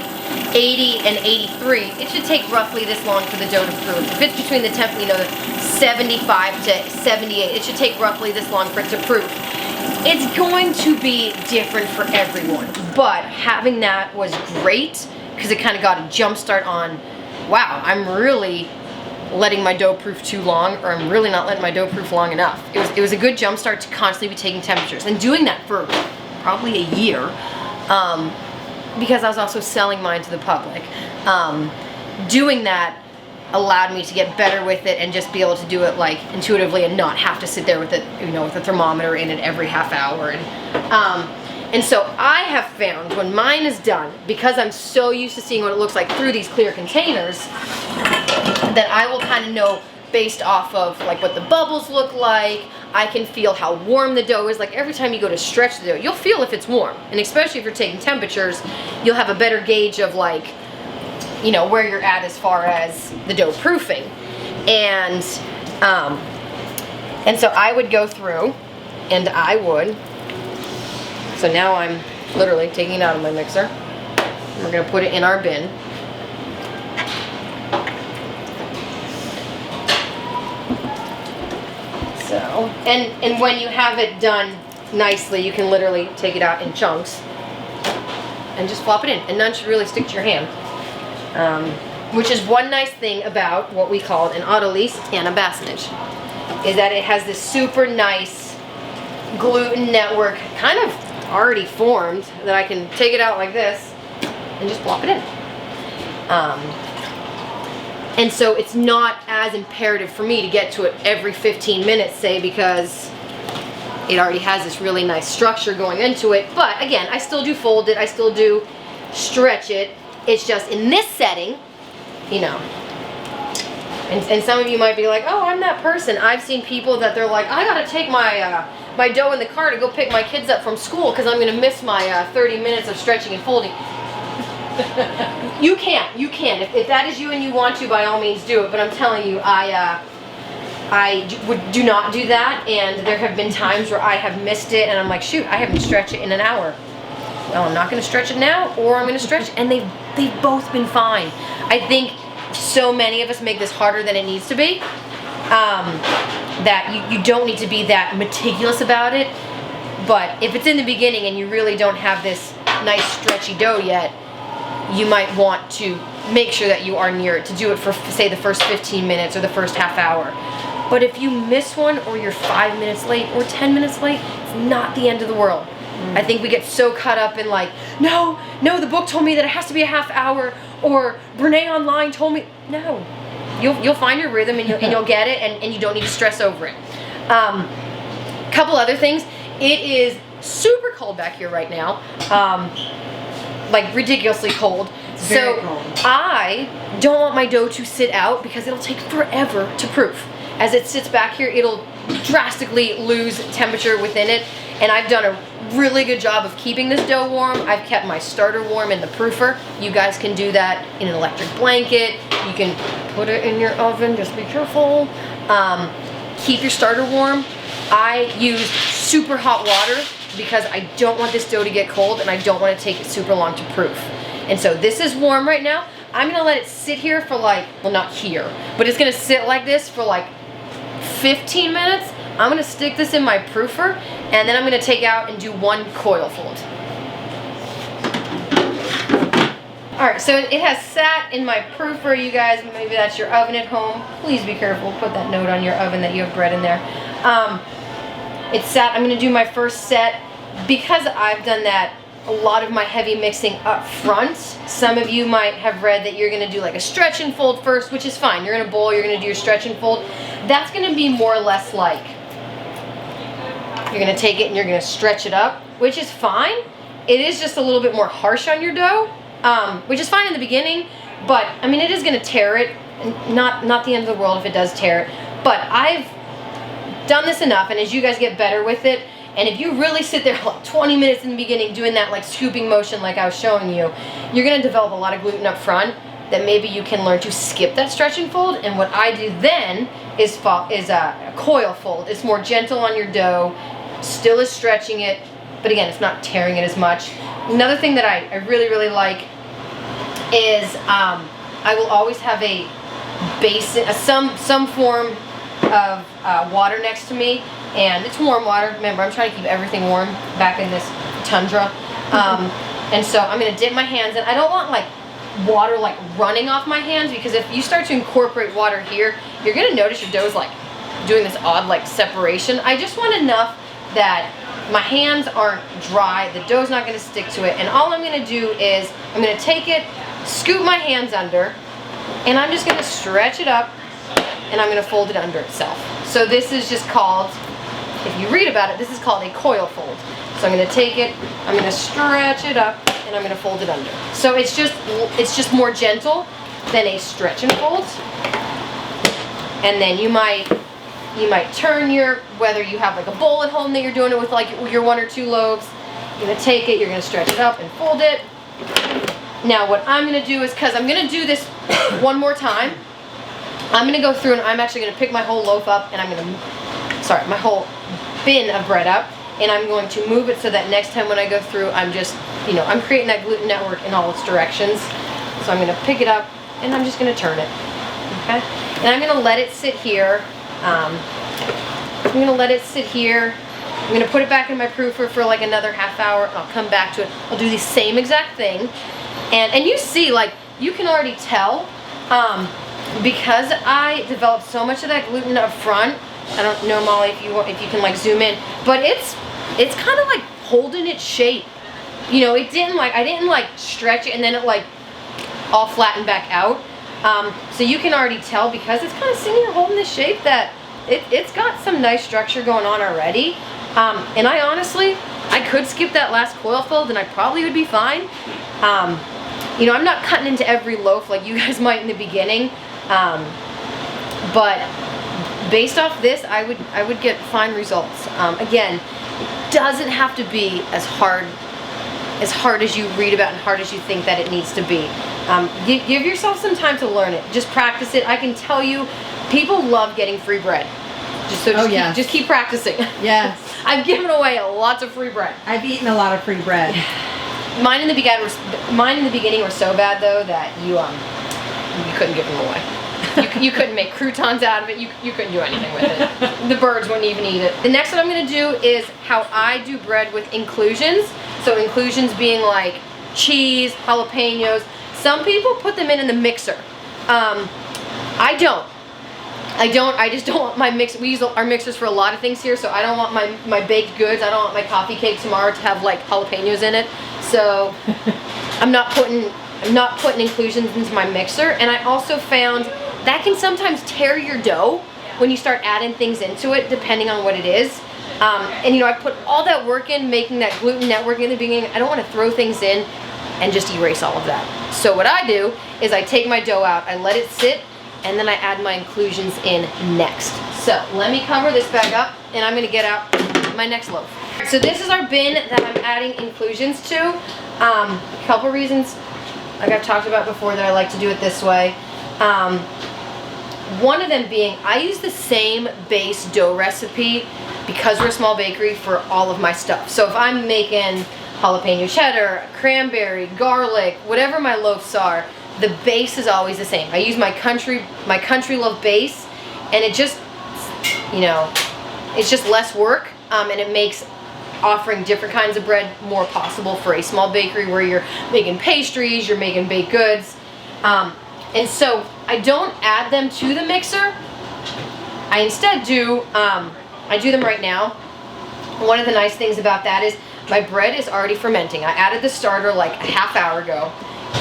80 and 83, it should take roughly this long for the dough to proof. If it's between the temp, you know, 75 to 78, it should take roughly this long for it to proof. It's going to be different for everyone, but having that was great because it kind of got a jump start on, wow, I'm really letting my dough proof too long, or I'm really not letting my dough proof long enough. It was a good jump start to constantly be taking temperatures and doing that for probably a year because I was also selling mine to the public. Doing that allowed me to get better with it and just be able to do it like intuitively and not have to sit there with it, you know, with a thermometer in it every half hour. And so I have found when mine is done, because I'm so used to seeing what it looks like through these clear containers, that I will kind of know based off of like what the bubbles look like. I can feel how warm the dough is. Like every time you go to stretch the dough, you'll feel if it's warm. And especially if you're taking temperatures, you'll have a better gauge of like, you know, where you're at as far as the dough proofing. And so I would go through and I would, so now I'm literally taking it out of my mixer. We're gonna put it in our bin. So, and when you have it done nicely, you can literally take it out in chunks and just flop it in, and none should really stick to your hand. Which is one nice thing about what we call an Autolyse and a Bassinage, is that it has this super nice gluten network kind of already formed that I can take it out like this and just plop it in. And so it's not as imperative for me to get to it every 15 minutes, say, because it already has this really nice structure going into it. But again, I still do fold it, I still do stretch it. It's just in this setting, you know. And some of you might be like, oh, I'm that person. I've seen people that they're like, I gotta take my my dough in the car to go pick my kids up from school because I'm gonna miss my 30 minutes of stretching and folding. You can. If that is you and you want to, by all means do it. But I'm telling you, I do not do that, and there have been times where I have missed it, and I'm like, shoot, I haven't stretched it in an hour. Well, I'm not going to stretch it now, or I'm going to stretch it, and they've both been fine. I think so many of us make this harder than it needs to be. That you don't need to be that meticulous about it, but if it's in the beginning and you really don't have this nice stretchy dough yet, you might want to make sure that you are near it to do it for, say, the first 15 minutes or the first half hour. But if you miss one, or you're 5 minutes late or 10 minutes late, it's not the end of the world. I think we get so caught up in like, no, the book told me that it has to be a half hour, or Brenae online told me. No, you'll find your rhythm and you'll get it, and you don't need to stress over it. Couple other things. It is super cold back here right now. Like ridiculously cold. Very cold. I don't want my dough to sit out because it'll take forever to proof. As it sits back here, it'll drastically lose temperature within it, and I've done a really good job of keeping this dough warm. I've kept my starter warm in the proofer. You guys can do that in an electric blanket. You can put it in your oven, just be careful. Keep your starter warm. I used super hot water because I don't want this dough to get cold and I don't want to take it super long to proof. And so this is warm right now. I'm gonna let it sit here for like, well, not here, but it's gonna sit like this for like 15 minutes. I'm gonna stick this in my proofer and then I'm gonna take out and do one coil fold. All right, so it has sat in my proofer, you guys. Maybe that's your oven at home. Please be careful. Put that note on your oven that you have bread in there. It's sat. I'm gonna do my first set. Because I've done that, a lot of my heavy mixing up front. Some of you might have read that you're gonna do like a stretch and fold first, which is fine. You're in a bowl, you're gonna do your stretch and fold. That's gonna be more or less like, you're gonna take it and you're gonna stretch it up, which is fine. It is just a little bit more harsh on your dough. Which is fine in the beginning, but I mean, it is gonna tear it. Not the end of the world if it does tear it, but I've done this enough, and as you guys get better with it, and if you really sit there like 20 minutes in the beginning doing that like scooping motion like I was showing you, you're gonna develop a lot of gluten up front that maybe you can learn to skip that stretch and fold. And what I do then is a coil fold. It's more gentle on your dough, still is stretching it, but again, it's not tearing it as much. Another thing that I really, really like is I will always have a basin, some form of water next to me, and it's warm water. Remember, I'm trying to keep everything warm back in this tundra, and so I'm gonna dip my hands in. I don't want like water like running off my hands, because if you start to incorporate water here, you're gonna notice your dough's like doing this odd like separation. I just want enough that my hands aren't dry, the dough's not gonna stick to it, and all I'm gonna do is I'm gonna take it, scoop my hands under, and I'm just gonna stretch it up, and I'm gonna fold it under itself. So this is just called, if you read about it, this is called a coil fold. So I'm gonna take it, I'm gonna stretch it up, and I'm gonna fold it under. So it's just more gentle than a stretch and fold. And then you might turn your, whether you have like a bowl at home that you're doing it with, like your 1 or 2 loaves, you're gonna take it, you're gonna stretch it up and fold it. Now what I'm gonna do is, because I'm gonna do this one more time, I'm gonna go through and I'm actually gonna pick my whole loaf up, and my whole bin of bread up, and I'm going to move it so that next time when I go through, I'm just, I'm creating that gluten network in all its directions. So I'm gonna pick it up and I'm just gonna turn it, okay? And I'm gonna let it sit here. I'm gonna let it sit here. I'm gonna put it back in my proofer for like another half hour, and I'll come back to it. I'll do the same exact thing. And you see, like, you can already tell, because I developed so much of that gluten up front. I don't know, Molly, if you can like zoom in, but it's kind of like holding its shape. It didn't like, I didn't like stretch it and then it like all flattened back out. So you can already tell, because it's kind of sitting here holding this shape, that it's got some nice structure going on already. And I honestly could skip that last coil fold and I probably would be fine. I'm not cutting into every loaf like you guys might in the beginning. But based off this, I would get fine results. Again, it doesn't have to be as hard as you read about and hard as you think that it needs to be. Give yourself some time to learn it. Just practice it. I can tell you, people love getting free bread. Just keep practicing. Yes. I've given away lots of free bread. I've eaten a lot of free bread. Mine in the beginning were so bad though that you couldn't give them away. You couldn't make croutons out of it. You couldn't do anything with it. The birds wouldn't even eat it. The next one I'm going to do is how I do bread with inclusions. So inclusions being like cheese, jalapenos. Some people put them in the mixer. I don't. I just don't want my mix. We use our mixers for a lot of things here, so I don't want my baked goods. I don't want my coffee cake tomorrow to have like jalapenos in it. So I'm not putting inclusions into my mixer. And I also found that can sometimes tear your dough when you start adding things into it, depending on what it is. And I put all that work in making that gluten network in the beginning. I don't want to throw things in and just erase all of that. So what I do is I take my dough out, I let it sit, and then I add my inclusions in next. So let me cover this bag up, and I'm gonna get out my next loaf. So this is our bin that I'm adding inclusions to. A couple reasons, like I've talked about before, that I like to do it this way. One of them being, I use the same base dough recipe because we're a small bakery, for all of my stuff. So if I'm making jalapeno cheddar, cranberry, garlic, whatever my loaves are, the base is always the same. I use my country loaf base, and it just, you know, it's just less work, and it makes offering different kinds of bread more possible for a small bakery where you're making pastries, you're making baked goods. And so I don't add them to the mixer. I instead do, I do them right now. One of the nice things about that is my bread is already fermenting. I added the starter like a half hour ago,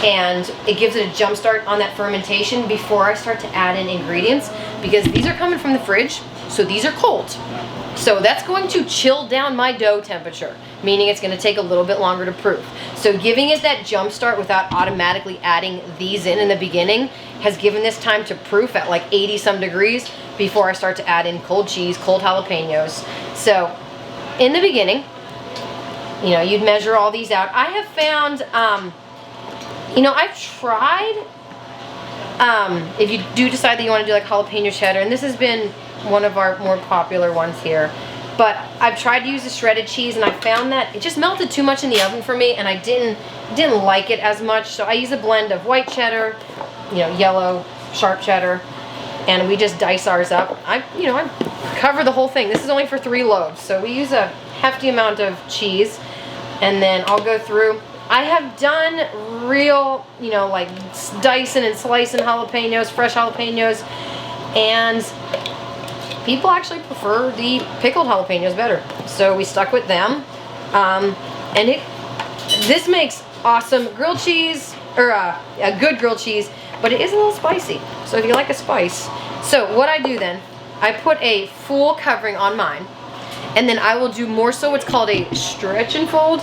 and it gives it a jump start on that fermentation before I start to add in ingredients, because these are coming from the fridge, so these are cold. So that's going to chill down my dough temperature, meaning it's going to take a little bit longer to proof. So giving it that jump start without automatically adding these in the beginning has given this time to proof at like 80 some degrees before I start to add in cold cheese, cold jalapenos. So in the beginning, you know, you'd measure all these out. I have found, you know, I've tried, if you do decide that you want to do like jalapeno cheddar, and this has been one of our more popular ones here, but I've tried to use the shredded cheese, and I found that it just melted too much in the oven for me, and I didn't like it as much. So I use a blend of white cheddar, you know, yellow, sharp cheddar, and we just dice ours up. I cover the whole thing. This is only for 3 loaves, so we use a hefty amount of cheese, and then I'll go through. I have done real, you know, like dicing and slicing jalapenos, fresh jalapenos, and people actually prefer the pickled jalapenos better. So we stuck with them. And this makes awesome grilled cheese, or a good grilled cheese, but it is a little spicy. So if you like a spice. So what I do then, I put a full covering on mine, and then I will do more so what's called a stretch and fold.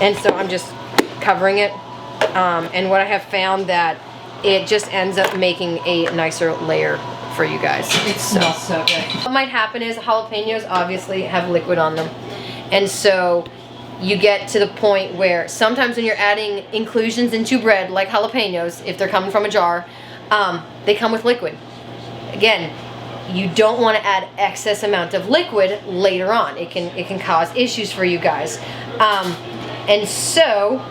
And so I'm just covering it. And what I have found that it just ends up making a nicer layer for you guys. It smells so good. What might happen is jalapenos obviously have liquid on them, and so you get to the point where sometimes when you're adding inclusions into bread like jalapenos, if they're coming from a jar, they come with liquid. Again, you don't want to add excess amount of liquid later on. It can cause issues for you guys, and so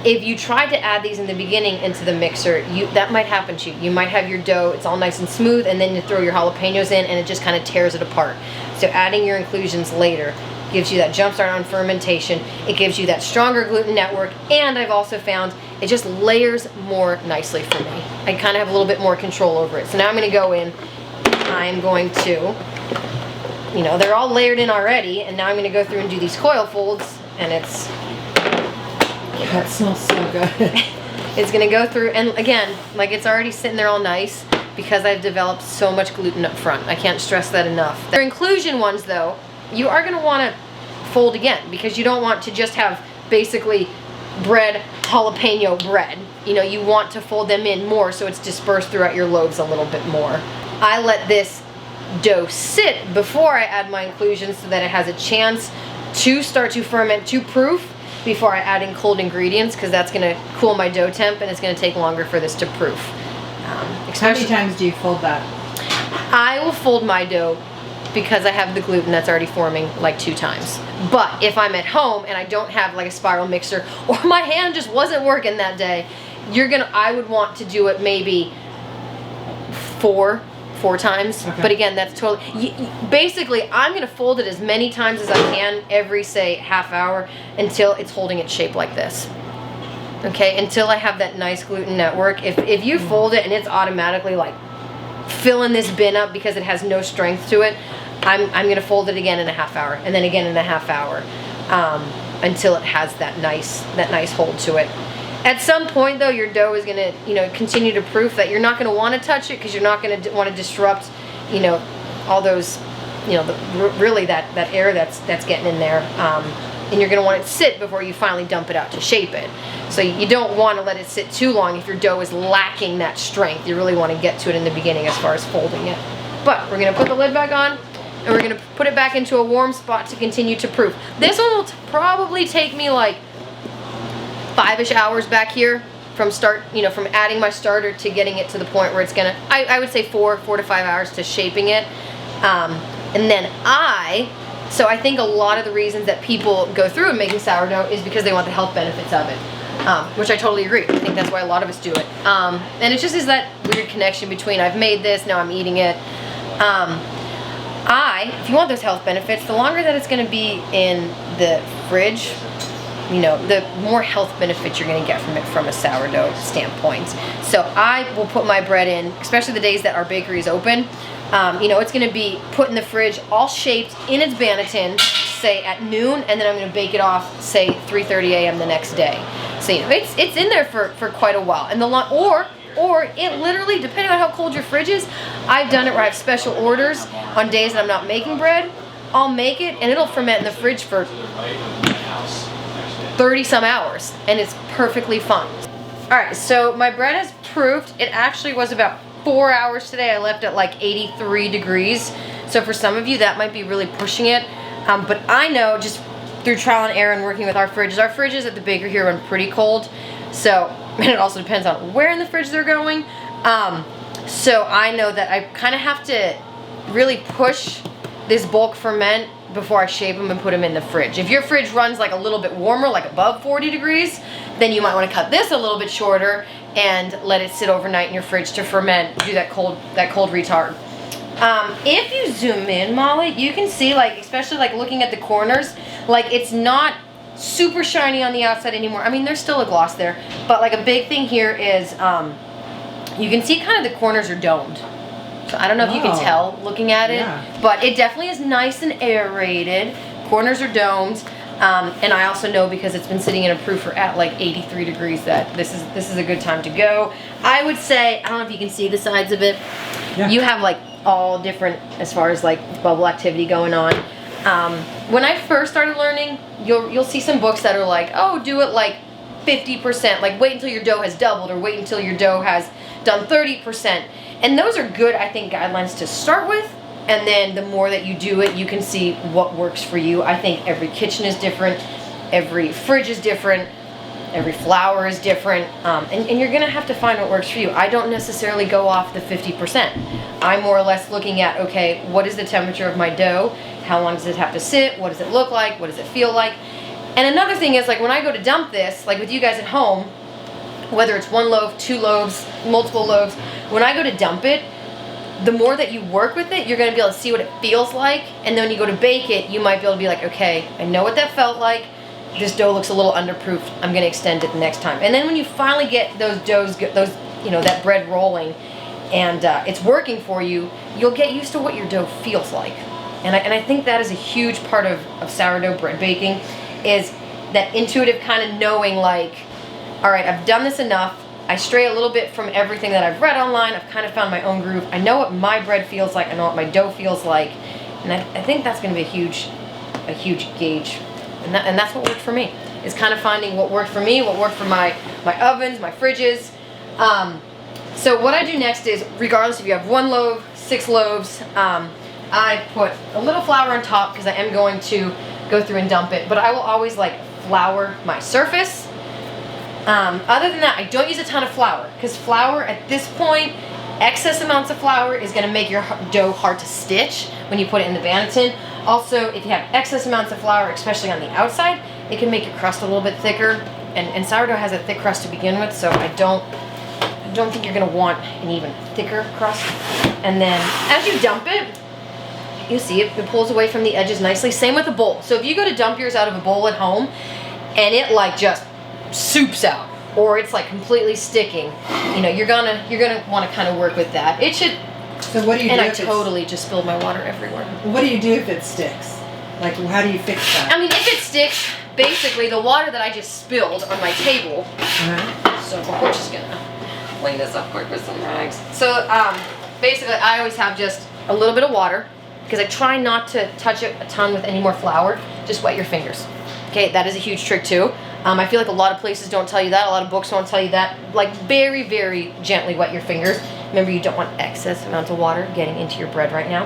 if you try to add these in the beginning into the mixer, that might happen to you. You might have your dough, it's all nice and smooth, and then you throw your jalapenos in and it just kind of tears it apart. So adding your inclusions later gives you that jump start on fermentation. It gives you that stronger gluten network, and I've also found it just layers more nicely for me. I kind of have a little bit more control over it. So now I'm going to go in, I'm going to, you know, they're all layered in already, and now I'm going to go through and do these coil folds, and it's... That smells so good. It's gonna go through, and again, like, it's already sitting there all nice because I've developed so much gluten up front. I can't stress that enough. The inclusion ones though, you are gonna wanna fold again, because you don't want to just have basically bread, jalapeno bread. You know, you want to fold them in more so it's dispersed throughout your loaves a little bit more. I let this dough sit before I add my inclusions so that it has a chance to start to ferment to proof before I add in cold ingredients, because that's going to cool my dough temp, and it's going to take longer for this to proof. How many times do you fold that? I will fold my dough, because I have the gluten that's already forming, like 2 times. But if I'm at home and I don't have like a spiral mixer, or my hand just wasn't working that day, I would want to do it maybe 4 times. Okay. But again, that's totally, basically I'm gonna fold it as many times as I can every, say, half hour, until it's holding its shape like this. Okay, until I have that nice gluten network. If you fold it and it's automatically like filling this bin up because it has no strength to it, I'm gonna fold it again in a half hour, and then again in a half hour, until it has that nice hold to it. At some point though, your dough is gonna, you know, continue to proof that you're not gonna want to touch it, because you're not gonna want to disrupt, you know, all those, you know, really that air that's getting in there, and you're gonna want it to sit before you finally dump it out to shape it. So you don't want to let it sit too long if your dough is lacking that strength. You really want to get to it in the beginning as far as folding it. But we're gonna put the lid back on, and we're gonna put it back into a warm spot to continue to proof. This one will probably take me like 5-ish hours back here from from adding my starter to getting it to the point where it's gonna, I would say 4 to 5 hours to shaping it. And then so I think a lot of the reasons that people go through in making sourdough is because they want the health benefits of it, which I totally agree. I think that's why a lot of us do it. And it just is that weird connection between I've made this, now I'm eating it. If you want those health benefits, the longer that it's going to be in the fridge, you know, the more health benefits you're going to get from it from a sourdough standpoint. So I will put my bread in, especially the days that our bakery is open. You know, it's going to be put in the fridge, all shaped in its banneton, say at noon, and then I'm going to bake it off, say 3:30 a.m. the next day. So you know, it's in there for quite a while. And or it literally, depending on how cold your fridge is, I've done it where I have special orders on days that I'm not making bread. I'll make it and it'll ferment in the fridge for 30 some hours, and it's perfectly fine. All right, so my bread has proofed. It actually was about 4 hours today. I left at like 83 degrees. So for some of you, that might be really pushing it. But I know just through trial and error and working with our fridges at the bakery here run pretty cold. So, and it also depends on where in the fridge they're going. So I know that I kind of have to really push this bulk ferment before I shape them and put them in the fridge. If your fridge runs like a little bit warmer, like above 40 degrees, then you might want to cut this a little bit shorter and let it sit overnight in your fridge to ferment, do that cold retard. If you zoom in, Molly, you can see, like, especially like looking at the corners, like it's not super shiny on the outside anymore. I mean, there's still a gloss there, but like a big thing here is you can see kind of the corners are domed. So I don't know if you can tell looking at it, but it definitely is nice and aerated. Corners are domed. And I also know, because it's been sitting in a proofer at like 83 degrees, that this is a good time to go. I would say, I don't know if you can see the sides of it. Yeah. You have like all different as far as like bubble activity going on. When I first started learning, you'll see some books that are like, oh, do it like 50%, like wait until your dough has doubled, or wait until your dough has done 30%. And those are good, I think, guidelines to start with. And then the more that you do it, you can see what works for you. I think every kitchen is different, every fridge is different, every flour is different, and you're gonna have to find what works for you. I don't necessarily go off the 50%. I'm more or less looking at, okay, what is the temperature of my dough? How long does it have to sit? What does it look like? What does it feel like? And another thing is, like, when I go to dump this, like with you guys at home, whether it's 1 loaf, 2 loaves, multiple loaves, when I go to dump it, the more that you work with it, you're going to be able to see what it feels like. And then when you go to bake it, you might be able to be like, okay, I know what that felt like. This dough looks a little underproofed. I'm going to extend it the next time. And then when you finally get those doughs, that bread rolling, and it's working for you, you'll get used to what your dough feels like. And I think that is a huge part of sourdough bread baking, is that intuitive kind of knowing, like, all right, I've done this enough. I stray a little bit from everything that I've read online. I've kind of found my own groove. I know what my bread feels like. I know what my dough feels like. And I think that's going to be a huge gauge. And that's what worked for me, is kind of finding what worked for me, what worked for my ovens, my fridges. So what I do next is, regardless if you have 1 loaf, 6 loaves, I put a little flour on top because I am going to go through and dump it. But I will always like flour my surface. Other than that, I don't use a ton of flour, because flour at this point, excess amounts of flour is going to make your dough hard to stitch when you put it in the banneton. Also, if you have excess amounts of flour, especially on the outside, it can make your crust a little bit thicker. And sourdough has a thick crust to begin with, so I don't think you're going to want an even thicker crust. And then as you dump it, you see it pulls away from the edges nicely. Same with a bowl. So if you go to dump yours out of a bowl at home and it like just soups out, or it's like completely sticking, you're gonna want to kind of work with that. It should. So what do you do? And I totally just spilled my water everywhere. What do you do if it sticks? Like, how do you fix that? I mean, if it sticks, basically the water that I just spilled on my table. So we're just gonna clean this up quick with some rags. So basically, I always have just a little bit of water, because I try not to touch it a ton with any more flour. Just wet your fingers. Okay, that is a huge trick too. I feel like a lot of places don't tell you that. A lot of books don't tell you that. Like, very, very gently wet your fingers. Remember, you don't want excess amounts of water getting into your bread right now.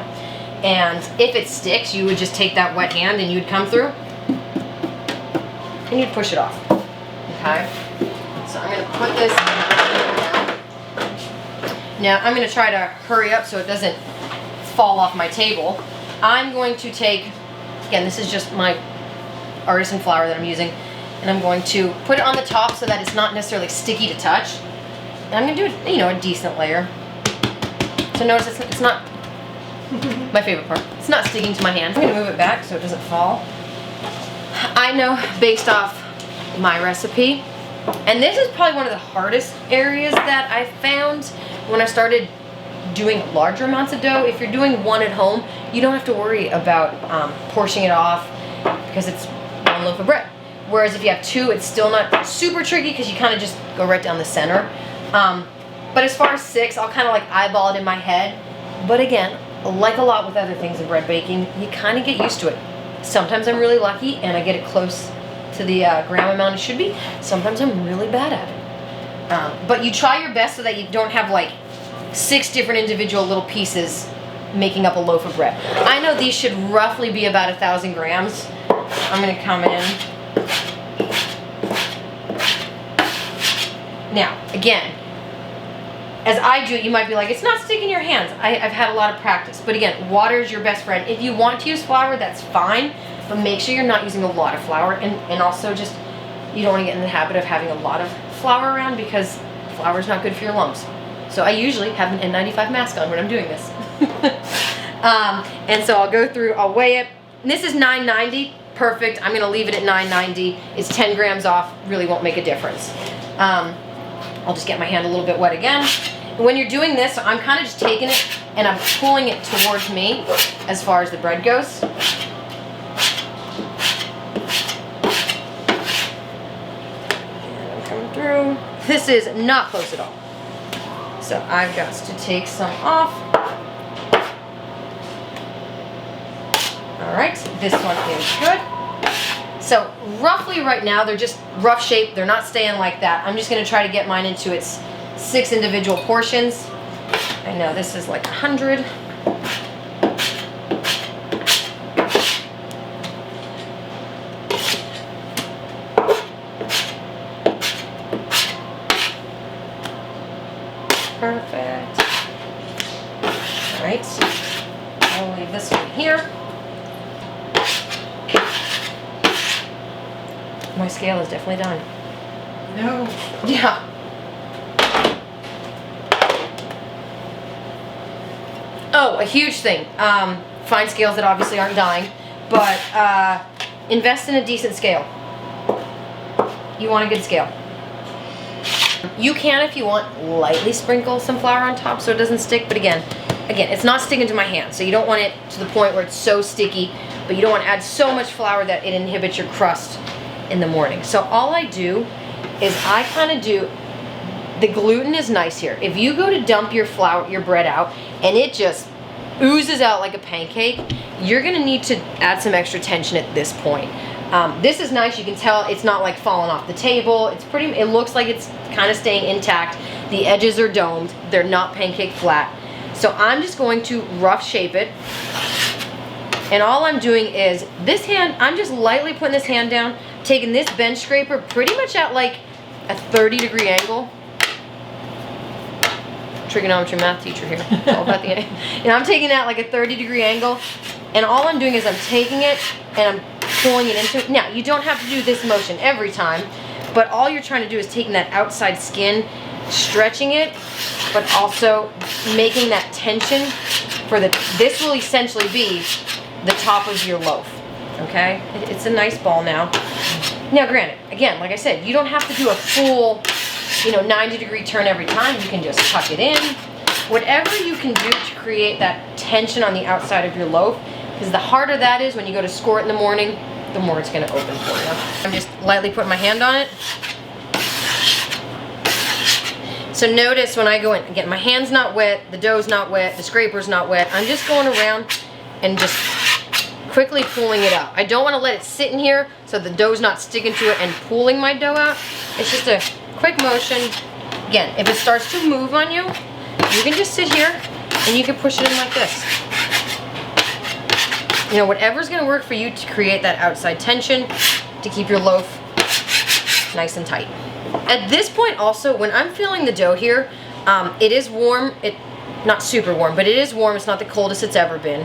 And if it sticks, you would just take that wet hand and you'd come through and you'd push it off. Okay? So I'm going to put this now. I'm going to try to hurry up so it doesn't fall off my table. I'm going to take, again, this is just my artisan flour that I'm using, and I'm going to put it on the top so that it's not necessarily sticky to touch. And I'm going to do, you know, a decent layer. So notice it's not my favorite part. It's not sticking to my hand. I'm going to move it back so it doesn't fall. I know based off my recipe, and this is probably one of the hardest areas that I found when I started doing larger amounts of dough. If you're doing one at home, you don't have to worry about portioning it off because it's one loaf of bread. Whereas if you have two, it's still not super tricky because you kind of just go right down the center. But as far as 6, I'll kind of like eyeball it in my head. But again, like a lot with other things in bread baking, you kind of get used to it. Sometimes I'm really lucky and I get it close to the gram amount it should be. Sometimes I'm really bad at it. But you try your best so that you don't have like 6 different individual little pieces making up a loaf of bread. I know these should roughly be about 1,000 grams. I'm going to come in. Now, again, as I do it, you might be like, it's not sticking in your hands. I've had a lot of practice. But again, water is your best friend. If you want to use flour, that's fine. But make sure you're not using a lot of flour. And also just, you don't want to get in the habit of having a lot of flour around because flour is not good for your lumps. So I usually have an N95 mask on when I'm doing this. And so I'll go through, I'll weigh it. And this is 990, perfect. I'm gonna leave it at 990. It's 10 grams off, really won't make a difference. I'll just get my hand a little bit wet again. When you're doing this, I'm kind of just taking it and I'm pulling it towards me as far as the bread goes. And I'm coming through. This is not close at all. So I've got to take some off. All right, this one is good. So roughly right now, they're just rough shape. They're not staying like that. I'm just gonna try to get mine into its 6 individual portions. I know this is like 100. Perfect. All right, I'll leave this one here. My scale is definitely done. No. Yeah. Oh, a huge thing. Find scales that obviously aren't dying, but invest in a decent scale. You want a good scale. You can, if you want, lightly sprinkle some flour on top so it doesn't stick, but again, it's not sticking to my hand, so you don't want it to the point where it's so sticky, but you don't want to add so much flour that it inhibits your crust in the morning. So all I do is I kind of do, the gluten is nice here. If you go to dump your flour, your bread out, and it just oozes out like a pancake, you're gonna need to add some extra tension at this point. This is nice, you can tell it's not like falling off the table. It's pretty, it looks like it's kind of staying intact. The edges are domed, they're not pancake flat. So I'm just going to rough shape it. And all I'm doing is, this hand, I'm just lightly putting this hand down, taking this bench scraper pretty much at like a 30-degree angle. Trigonometry math teacher here. It's all about the angle. And I'm taking that like a 30-degree angle, and all I'm doing is I'm taking it and I'm pulling it into it. Now, you don't have to do this motion every time, but all you're trying to do is taking that outside skin, stretching it, but also making that tension for the, this will essentially be the top of your loaf, okay? It's a nice ball now. Now, granted, again, like I said, you don't have to do a full, 90-degree turn every time. You can just tuck it in. Whatever you can do to create that tension on the outside of your loaf, because the harder that is when you go to score it in the morning, the more it's gonna open for you. I'm just lightly putting my hand on it. So notice when I go in, again, my hand's not wet, the dough's not wet, the scraper's not wet. I'm just going around and just quickly pulling it out. I don't want to let it sit in here so the dough's not sticking to it and pulling my dough out. It's just a quick motion. Again, if it starts to move on you, you can just sit here and you can push it in like this. Whatever's going to work for you to create that outside tension to keep your loaf nice and tight. At this point also, when I'm filling the dough here, it is warm. not super warm, but it is warm. It's not the coldest it's ever been.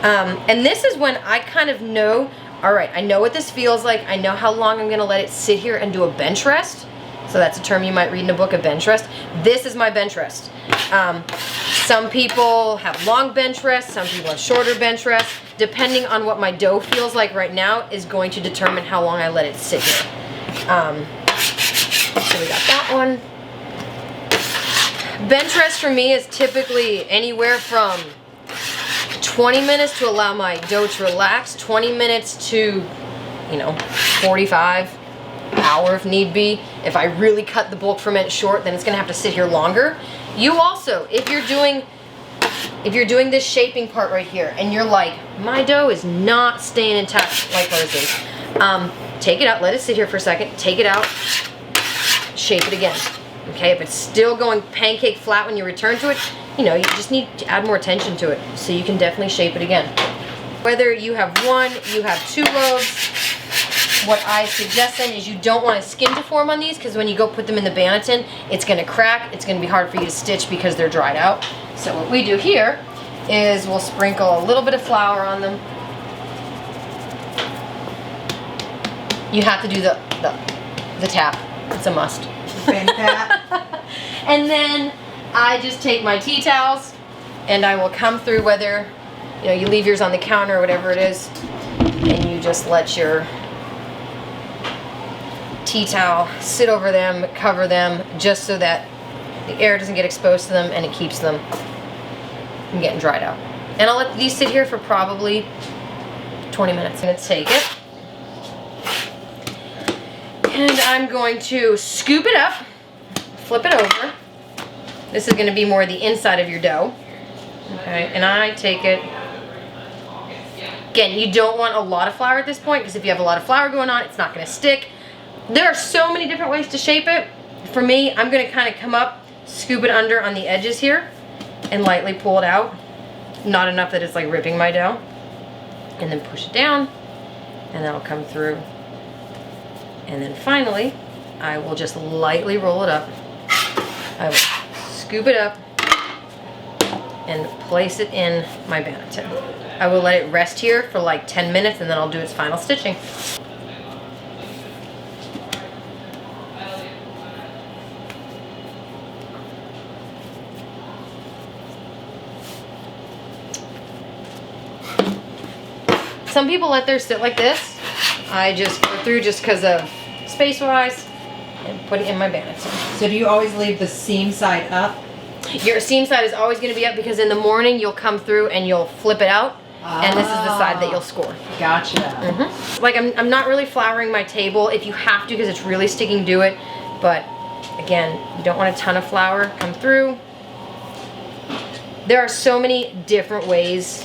And this is when I kind of know, all right, I know what this feels like. I know how long I'm gonna let it sit here and do a bench rest. So that's a term you might read in a book, a bench rest. This is my bench rest. Some people have long bench rests, some people have shorter bench rests. Depending on what my dough feels like right now is going to determine how long I let it sit here. So we got that one. Bench rest for me is typically anywhere from 20 minutes to allow my dough to relax, 20 minutes to, 45, hour if need be. If I really cut the bulk ferment short, then it's gonna have to sit here longer. You also, if you're doing this shaping part right here and you're like, my dough is not staying intact like hers is, take it out, let it sit here for a second, take it out, shape it again. Okay, if it's still going pancake flat when you return to it, you just need to add more attention to it, so you can definitely shape it again. Whether you have one, you have 2 loaves, what I suggest then is you don't want a skin to form on these, because when you go put them in the Banneton, it's going to crack, it's going to be hard for you to stitch because they're dried out. So what we do here is we'll sprinkle a little bit of flour on them. You have to do the tap, it's a must. And then I just take my tea towels and I will come through, whether you leave yours on the counter or whatever it is, and you just let your tea towel sit over them, cover them, just so that the air doesn't get exposed to them and it keeps them from getting dried out. And I'll let these sit here for probably 20 minutes. I'm going to take it and I'm going to scoop it up, flip it over. This is going to be more the inside of your dough. Okay, and I take it. Again, you don't want a lot of flour at this point, because if you have a lot of flour going on, it's not going to stick. There are so many different ways to shape it. For me, I'm going to kind of come up, scoop it under on the edges here, and lightly pull it out. Not enough that it's like ripping my dough. And then push it down, and that'll come through. And then finally, I will just lightly roll it up. I will scoop it up and place it in my Banneton. I will let it rest here for like 10 minutes, and then I'll do its final stitching. Some people let theirs sit like this. I just go through just because of space-wise and put it in my Banneton. So do you always leave the seam side up? Your seam side is always going to be up, because in the morning you'll come through and you'll flip it out, and this is the side that you'll score. Gotcha. Like I'm not really flouring my table. If you have to, because it's really sticking, do it. But again, you don't want a ton of flour come through. There are so many different ways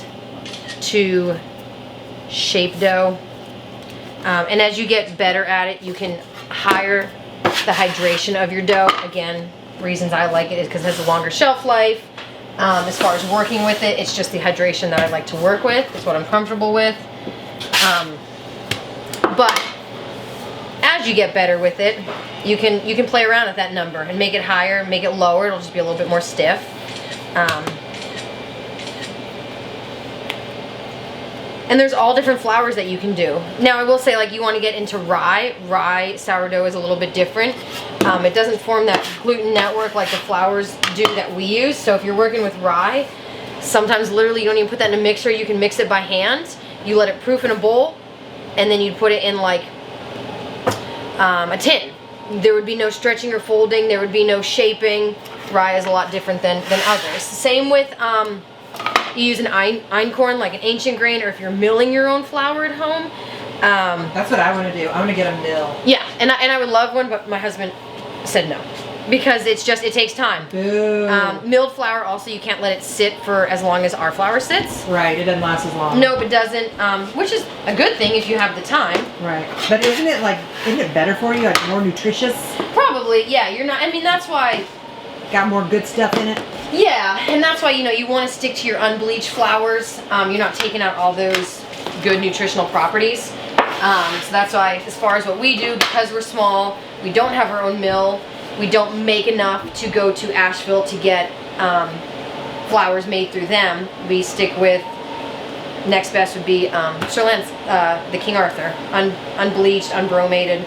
to shape dough, and as you get better at it, you can higher the hydration of your dough. Again, reasons I like it is because it has a longer shelf life. As far as working with it, it's just the hydration that I like to work with. It's what I'm comfortable with. But as you get better with it, you can play around with that number and make it higher, make it lower. It'll just be a little bit more stiff. And there's all different flours that you can do. Now I will say, like, you want to get into rye. Rye sourdough is a little bit different. It doesn't form that gluten network like the flours do that we use. So if you're working with rye, sometimes literally you don't even put that in a mixer. You can mix it by hand. You let it proof in a bowl, and then you'd put it in like a tin. There would be no stretching or folding. There would be no shaping. Rye is a lot different than others. Same with you use an einkorn, like an ancient grain, or if you're milling your own flour at home. That's what I want to do. I want to get a mill. Yeah, and I would love one, but my husband said no, because it takes time. Boo. Milled flour also, you can't let it sit for as long as our flour sits. Right, it doesn't last as long. Nope, it doesn't, which is a good thing if you have the time. Right, but isn't it better for you, like more nutritious? Probably, yeah. You're not. I mean, that's why. Got more good stuff in it. Yeah, and that's why you want to stick to your unbleached flours. You're not taking out all those good nutritional properties. So that's why, as far as what we do, because we're small, we don't have our own mill, we don't make enough to go to Asheville to get flours made through them. We stick with, next best would be Sir Lance, the King Arthur, unbleached, unbromated.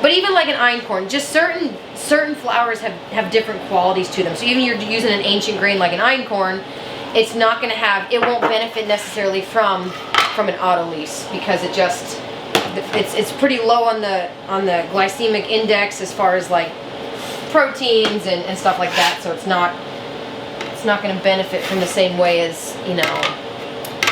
But even like an einkorn, just certain flours have different qualities to them. So even you're using an ancient grain like an einkorn, it's not going to have, it won't benefit necessarily from an Autolyse, because it's pretty low on the glycemic index as far as like proteins and stuff like that. So it's not going to benefit from the same way as, you know,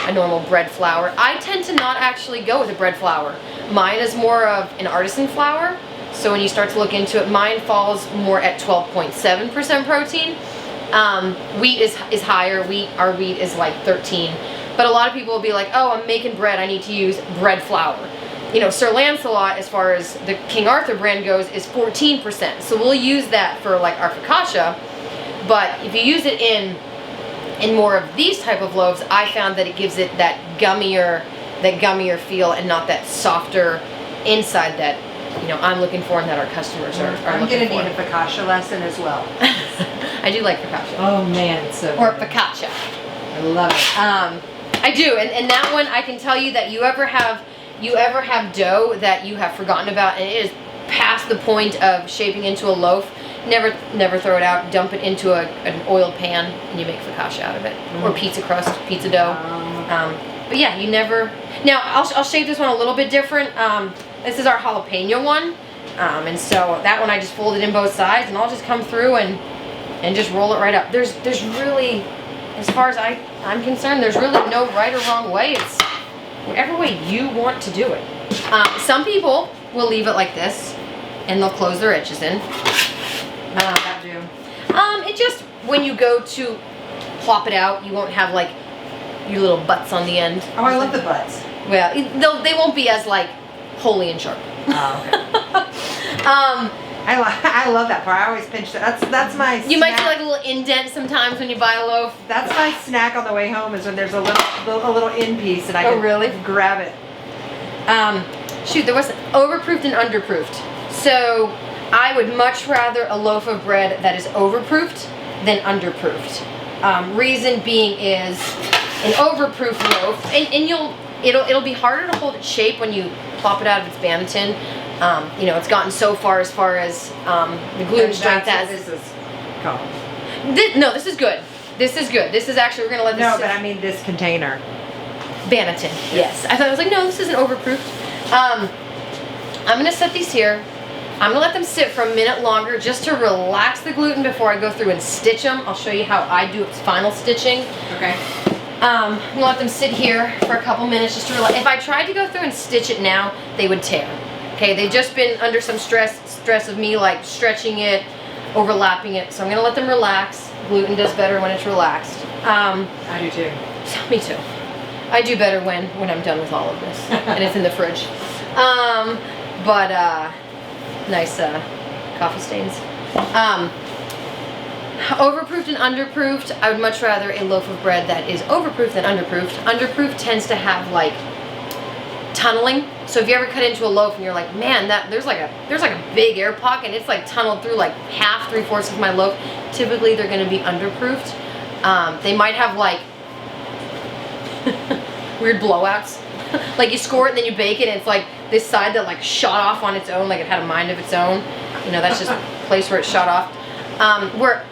a normal bread flour. I tend to not actually go with a bread flour. Mine is more of an artisan flour. So when you start to look into it, mine falls more at 12.7% protein. Wheat is higher. Our wheat is like 13. But a lot of people will be like, oh, I'm making bread, I need to use bread flour. You know, Sir Lancelot, as far as the King Arthur brand goes, is 14%. So we'll use that for like our focaccia. But if you use it in more of these type of loaves, I found that it gives it that gummier feel and not that softer inside that, you know, I'm looking for and that our customers are I'm looking gonna for. need a focaccia lesson as well. I do like focaccia. Oh man, it's so Or good. focaccia. I love it. I do, and that one I can tell you that you ever have dough that you have forgotten about and it is past the point of shaping into a loaf, never throw it out. Dump it into an oiled pan and you make focaccia out of it, or pizza crust, pizza dough. But yeah, you never. Now I'll shape this one a little bit different. This is our jalapeno one, and so that one I just folded in both sides, and I'll just come through and just roll it right up. There's really, as far as I'm concerned, there's really no right or wrong way. It's whatever way you want to do it. Some people will leave it like this, and they'll close their edges in. It just, when you go to plop it out, you won't have like your little butts on the end. Oh, I love the butts. Well, they won't be as like holy and sharp. Oh, okay. I love that part. I always pinch that. That's my You snack. might see like a little indent sometimes when you buy a loaf. That's my snack on the way home, is when there's a little in piece and I can really grab it. Shoot, there was overproofed and underproofed. So I would much rather a loaf of bread that is overproofed than underproofed. Reason being is an overproof loaf, and it'll be harder to hold its shape when you plop it out of its Bannaton. You know, it's gotten so far as the gluten strength as. This is called. No, this is good. This is good. This is actually, we're gonna let this. No, sit. but I mean this container. Bannaton. Yes. I was like, no, this isn't overproofed. I'm gonna set these here. I'm gonna let them sit for a minute longer just to relax the gluten before I go through and stitch them. I'll show you how I do its final stitching. Okay. I'm gonna let them sit here for a couple minutes just to relax. If I tried to go through and stitch it now, they would tear. Okay, they've just been under some stress of me like stretching it, overlapping it. So I'm gonna let them relax. Gluten does better when it's relaxed. I do too. Me too. I do better when I'm done with all of this and it's in the fridge. Nice coffee stains. Overproofed and underproofed, I would much rather a loaf of bread that is overproofed than underproofed. Underproofed tends to have like tunneling. So if you ever cut into a loaf and you're like, man, there's like a big air pocket and it's like tunneled through like half, 3/4 of my loaf, typically they're going to be underproofed. They might have like weird blowouts. Like you score it and then you bake it and it's like this side that like shot off on its own, like it had a mind of its own. You know, that's just a place where it shot off. Where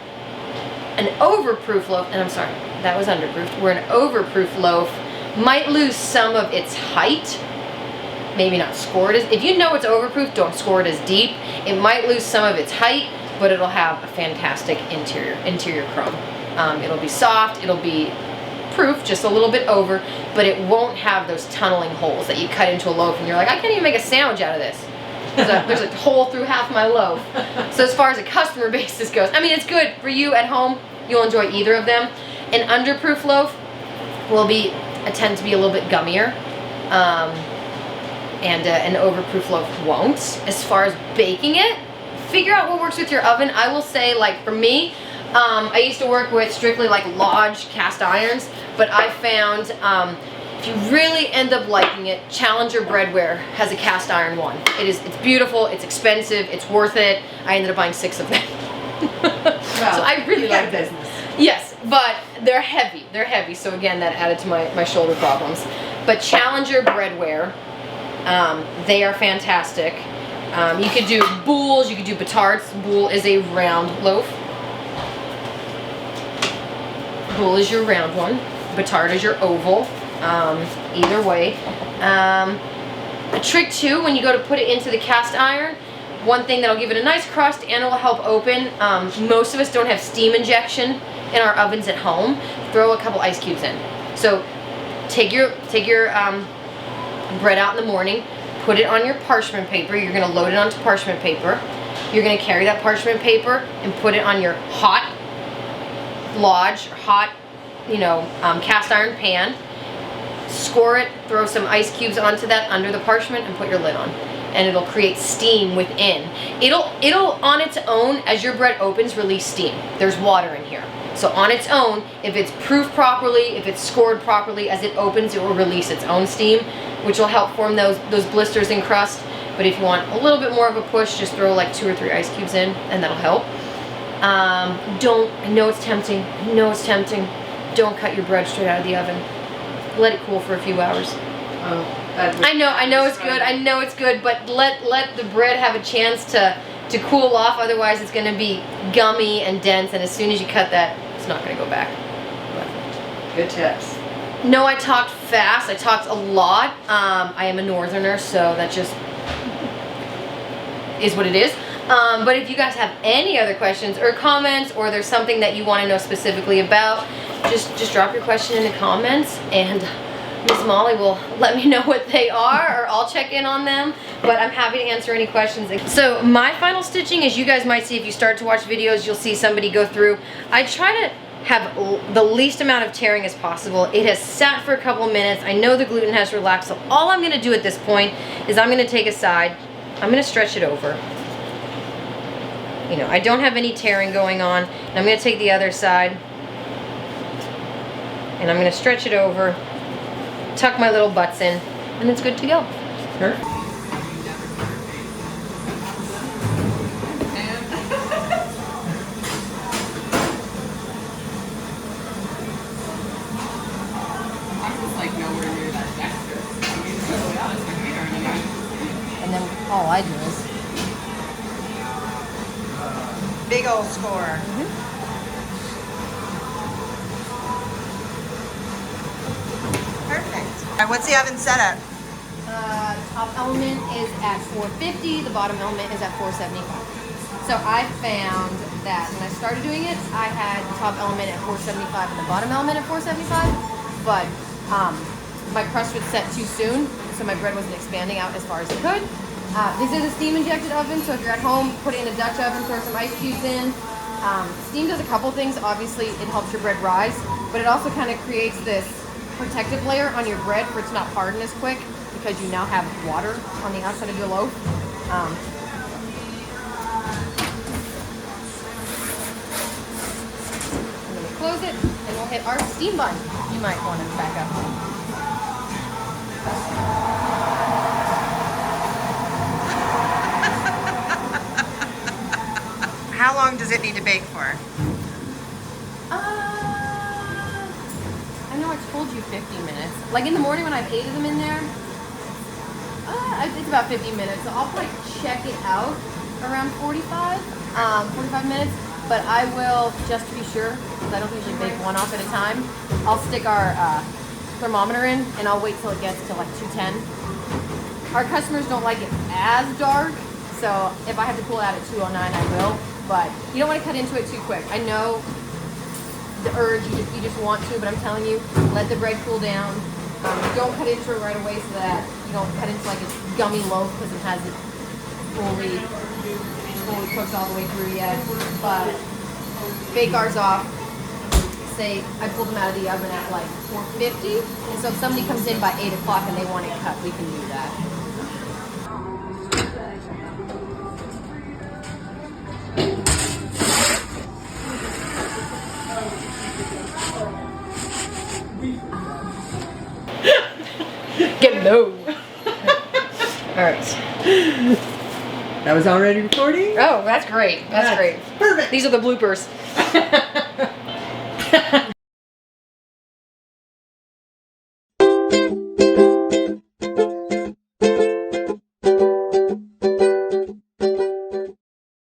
an overproof loaf, and I'm sorry, that was underproofed, where an overproof loaf might lose some of its height. Maybe not score it as, if you know it's overproof, don't score it as deep. It might lose some of its height, but it'll have a fantastic interior crumb. It'll be soft, it'll be proof, just a little bit over, but it won't have those tunneling holes that you cut into a loaf and you're like, I can't even make a sandwich out of this. There's a hole through half my loaf. So as far as a customer basis goes, I mean, it's good for you at home. You'll enjoy either of them. An underproof loaf will tend to be a little bit gummier, and an overproof loaf won't. As far as baking it, figure out what works with your oven. I will say, like for me, I used to work with strictly like Lodge cast irons, but I found if you really end up liking it, Challenger Breadware has a cast iron one. It's beautiful, it's expensive, it's worth it. I ended up buying 6 of them. Well, so I really like business. Yes, but they're heavy. They're heavy. So again, that added to my shoulder problems. But Challenger breadware, they are fantastic. You could do boules, you could do batards. Boule is a round loaf. Boule is your round one. Batard is your oval. Either way. A trick too, when you go to put it into the cast iron, one thing that'll give it a nice crust and it'll help open. Most of us don't have steam injection in our ovens at home. Throw a couple ice cubes in. So take your bread out in the morning, put it on your parchment paper. You're gonna load it onto parchment paper. You're gonna carry that parchment paper and put it on your hot lodge, hot, cast iron pan. Score it, throw some ice cubes onto that under the parchment and put your lid on. And it'll create steam within. It'll on its own, as your bread opens, release steam. There's water in here. So on its own, if it's proofed properly, if it's scored properly, as it opens, it will release its own steam, which will help form those blisters in crust. But if you want a little bit more of a push, just throw like 2 or 3 ice cubes in, and that'll help. I know it's tempting. I know it's tempting. Don't cut your bread straight out of the oven. Let it cool for a few hours. Oh, I know it's good. I know it's good, but let the bread have a chance to cool off. Otherwise, it's going to be gummy and dense, and as soon as you cut that, it's not going to go back. But good tips. No, I talked fast. I talked a lot. I am a northerner, so that just is what it is. But if you guys have any other questions or comments, or there's something that you want to know specifically about, just drop your question in the comments, and Miss Molly will let me know what they are, or I'll check in on them. But I'm happy to answer any questions. So my final stitching, as you guys might see if you start to watch videos, you'll see somebody go through. I try to have the least amount of tearing as possible. It has sat for a couple minutes. I know the gluten has relaxed, so all I'm going to do at this point is I'm going to take a side, I'm going to stretch it over. I don't have any tearing going on, and I'm going to take the other side, and I'm going to stretch it over, tuck my little butts in, and it's good to go. Perfect. And then all I do is Big old score. Perfect. All right, what's the oven setup? Top element is at 450, the bottom element is at 475. So I found that when I started doing it, I had the top element at 475 and the bottom element at 475, but my crust would set too soon, so my bread wasn't expanding out as far as it could. This is a steam injected oven, so if you're at home, put it in a Dutch oven, throw some ice cubes in. Steam does a couple things. Obviously, it helps your bread rise, but it also kind of creates this protective layer on your bread for it to not harden as quick, because you now have water on the outside of your loaf. And then we close it, and we'll hit our steam bun. You might want to back up. How long does it need to bake for? I know I told you 50 minutes. Like in the morning when I've ate them in there, it's about 50 minutes. So I'll probably check it out around 45 minutes. But I will, just to be sure, because I don't usually bake one off at a time, I'll stick our thermometer in, and I'll wait till it gets to like 210. Our customers don't like it as dark, so if I have to pull it out at 209, I will. But you don't want to cut into it too quick. I know the urge, you just want to, but I'm telling you, let the bread cool down. Don't cut into it right away so that you don't cut into like a gummy loaf, because it hasn't fully cooked all the way through yet. But bake ours off. Say I pulled them out of the oven at like 450, and so if somebody comes in by 8 o'clock and they want it cut, we can do that. Get low. All right. That was already recording? Oh, that's great. That's great. Perfect. These are the bloopers.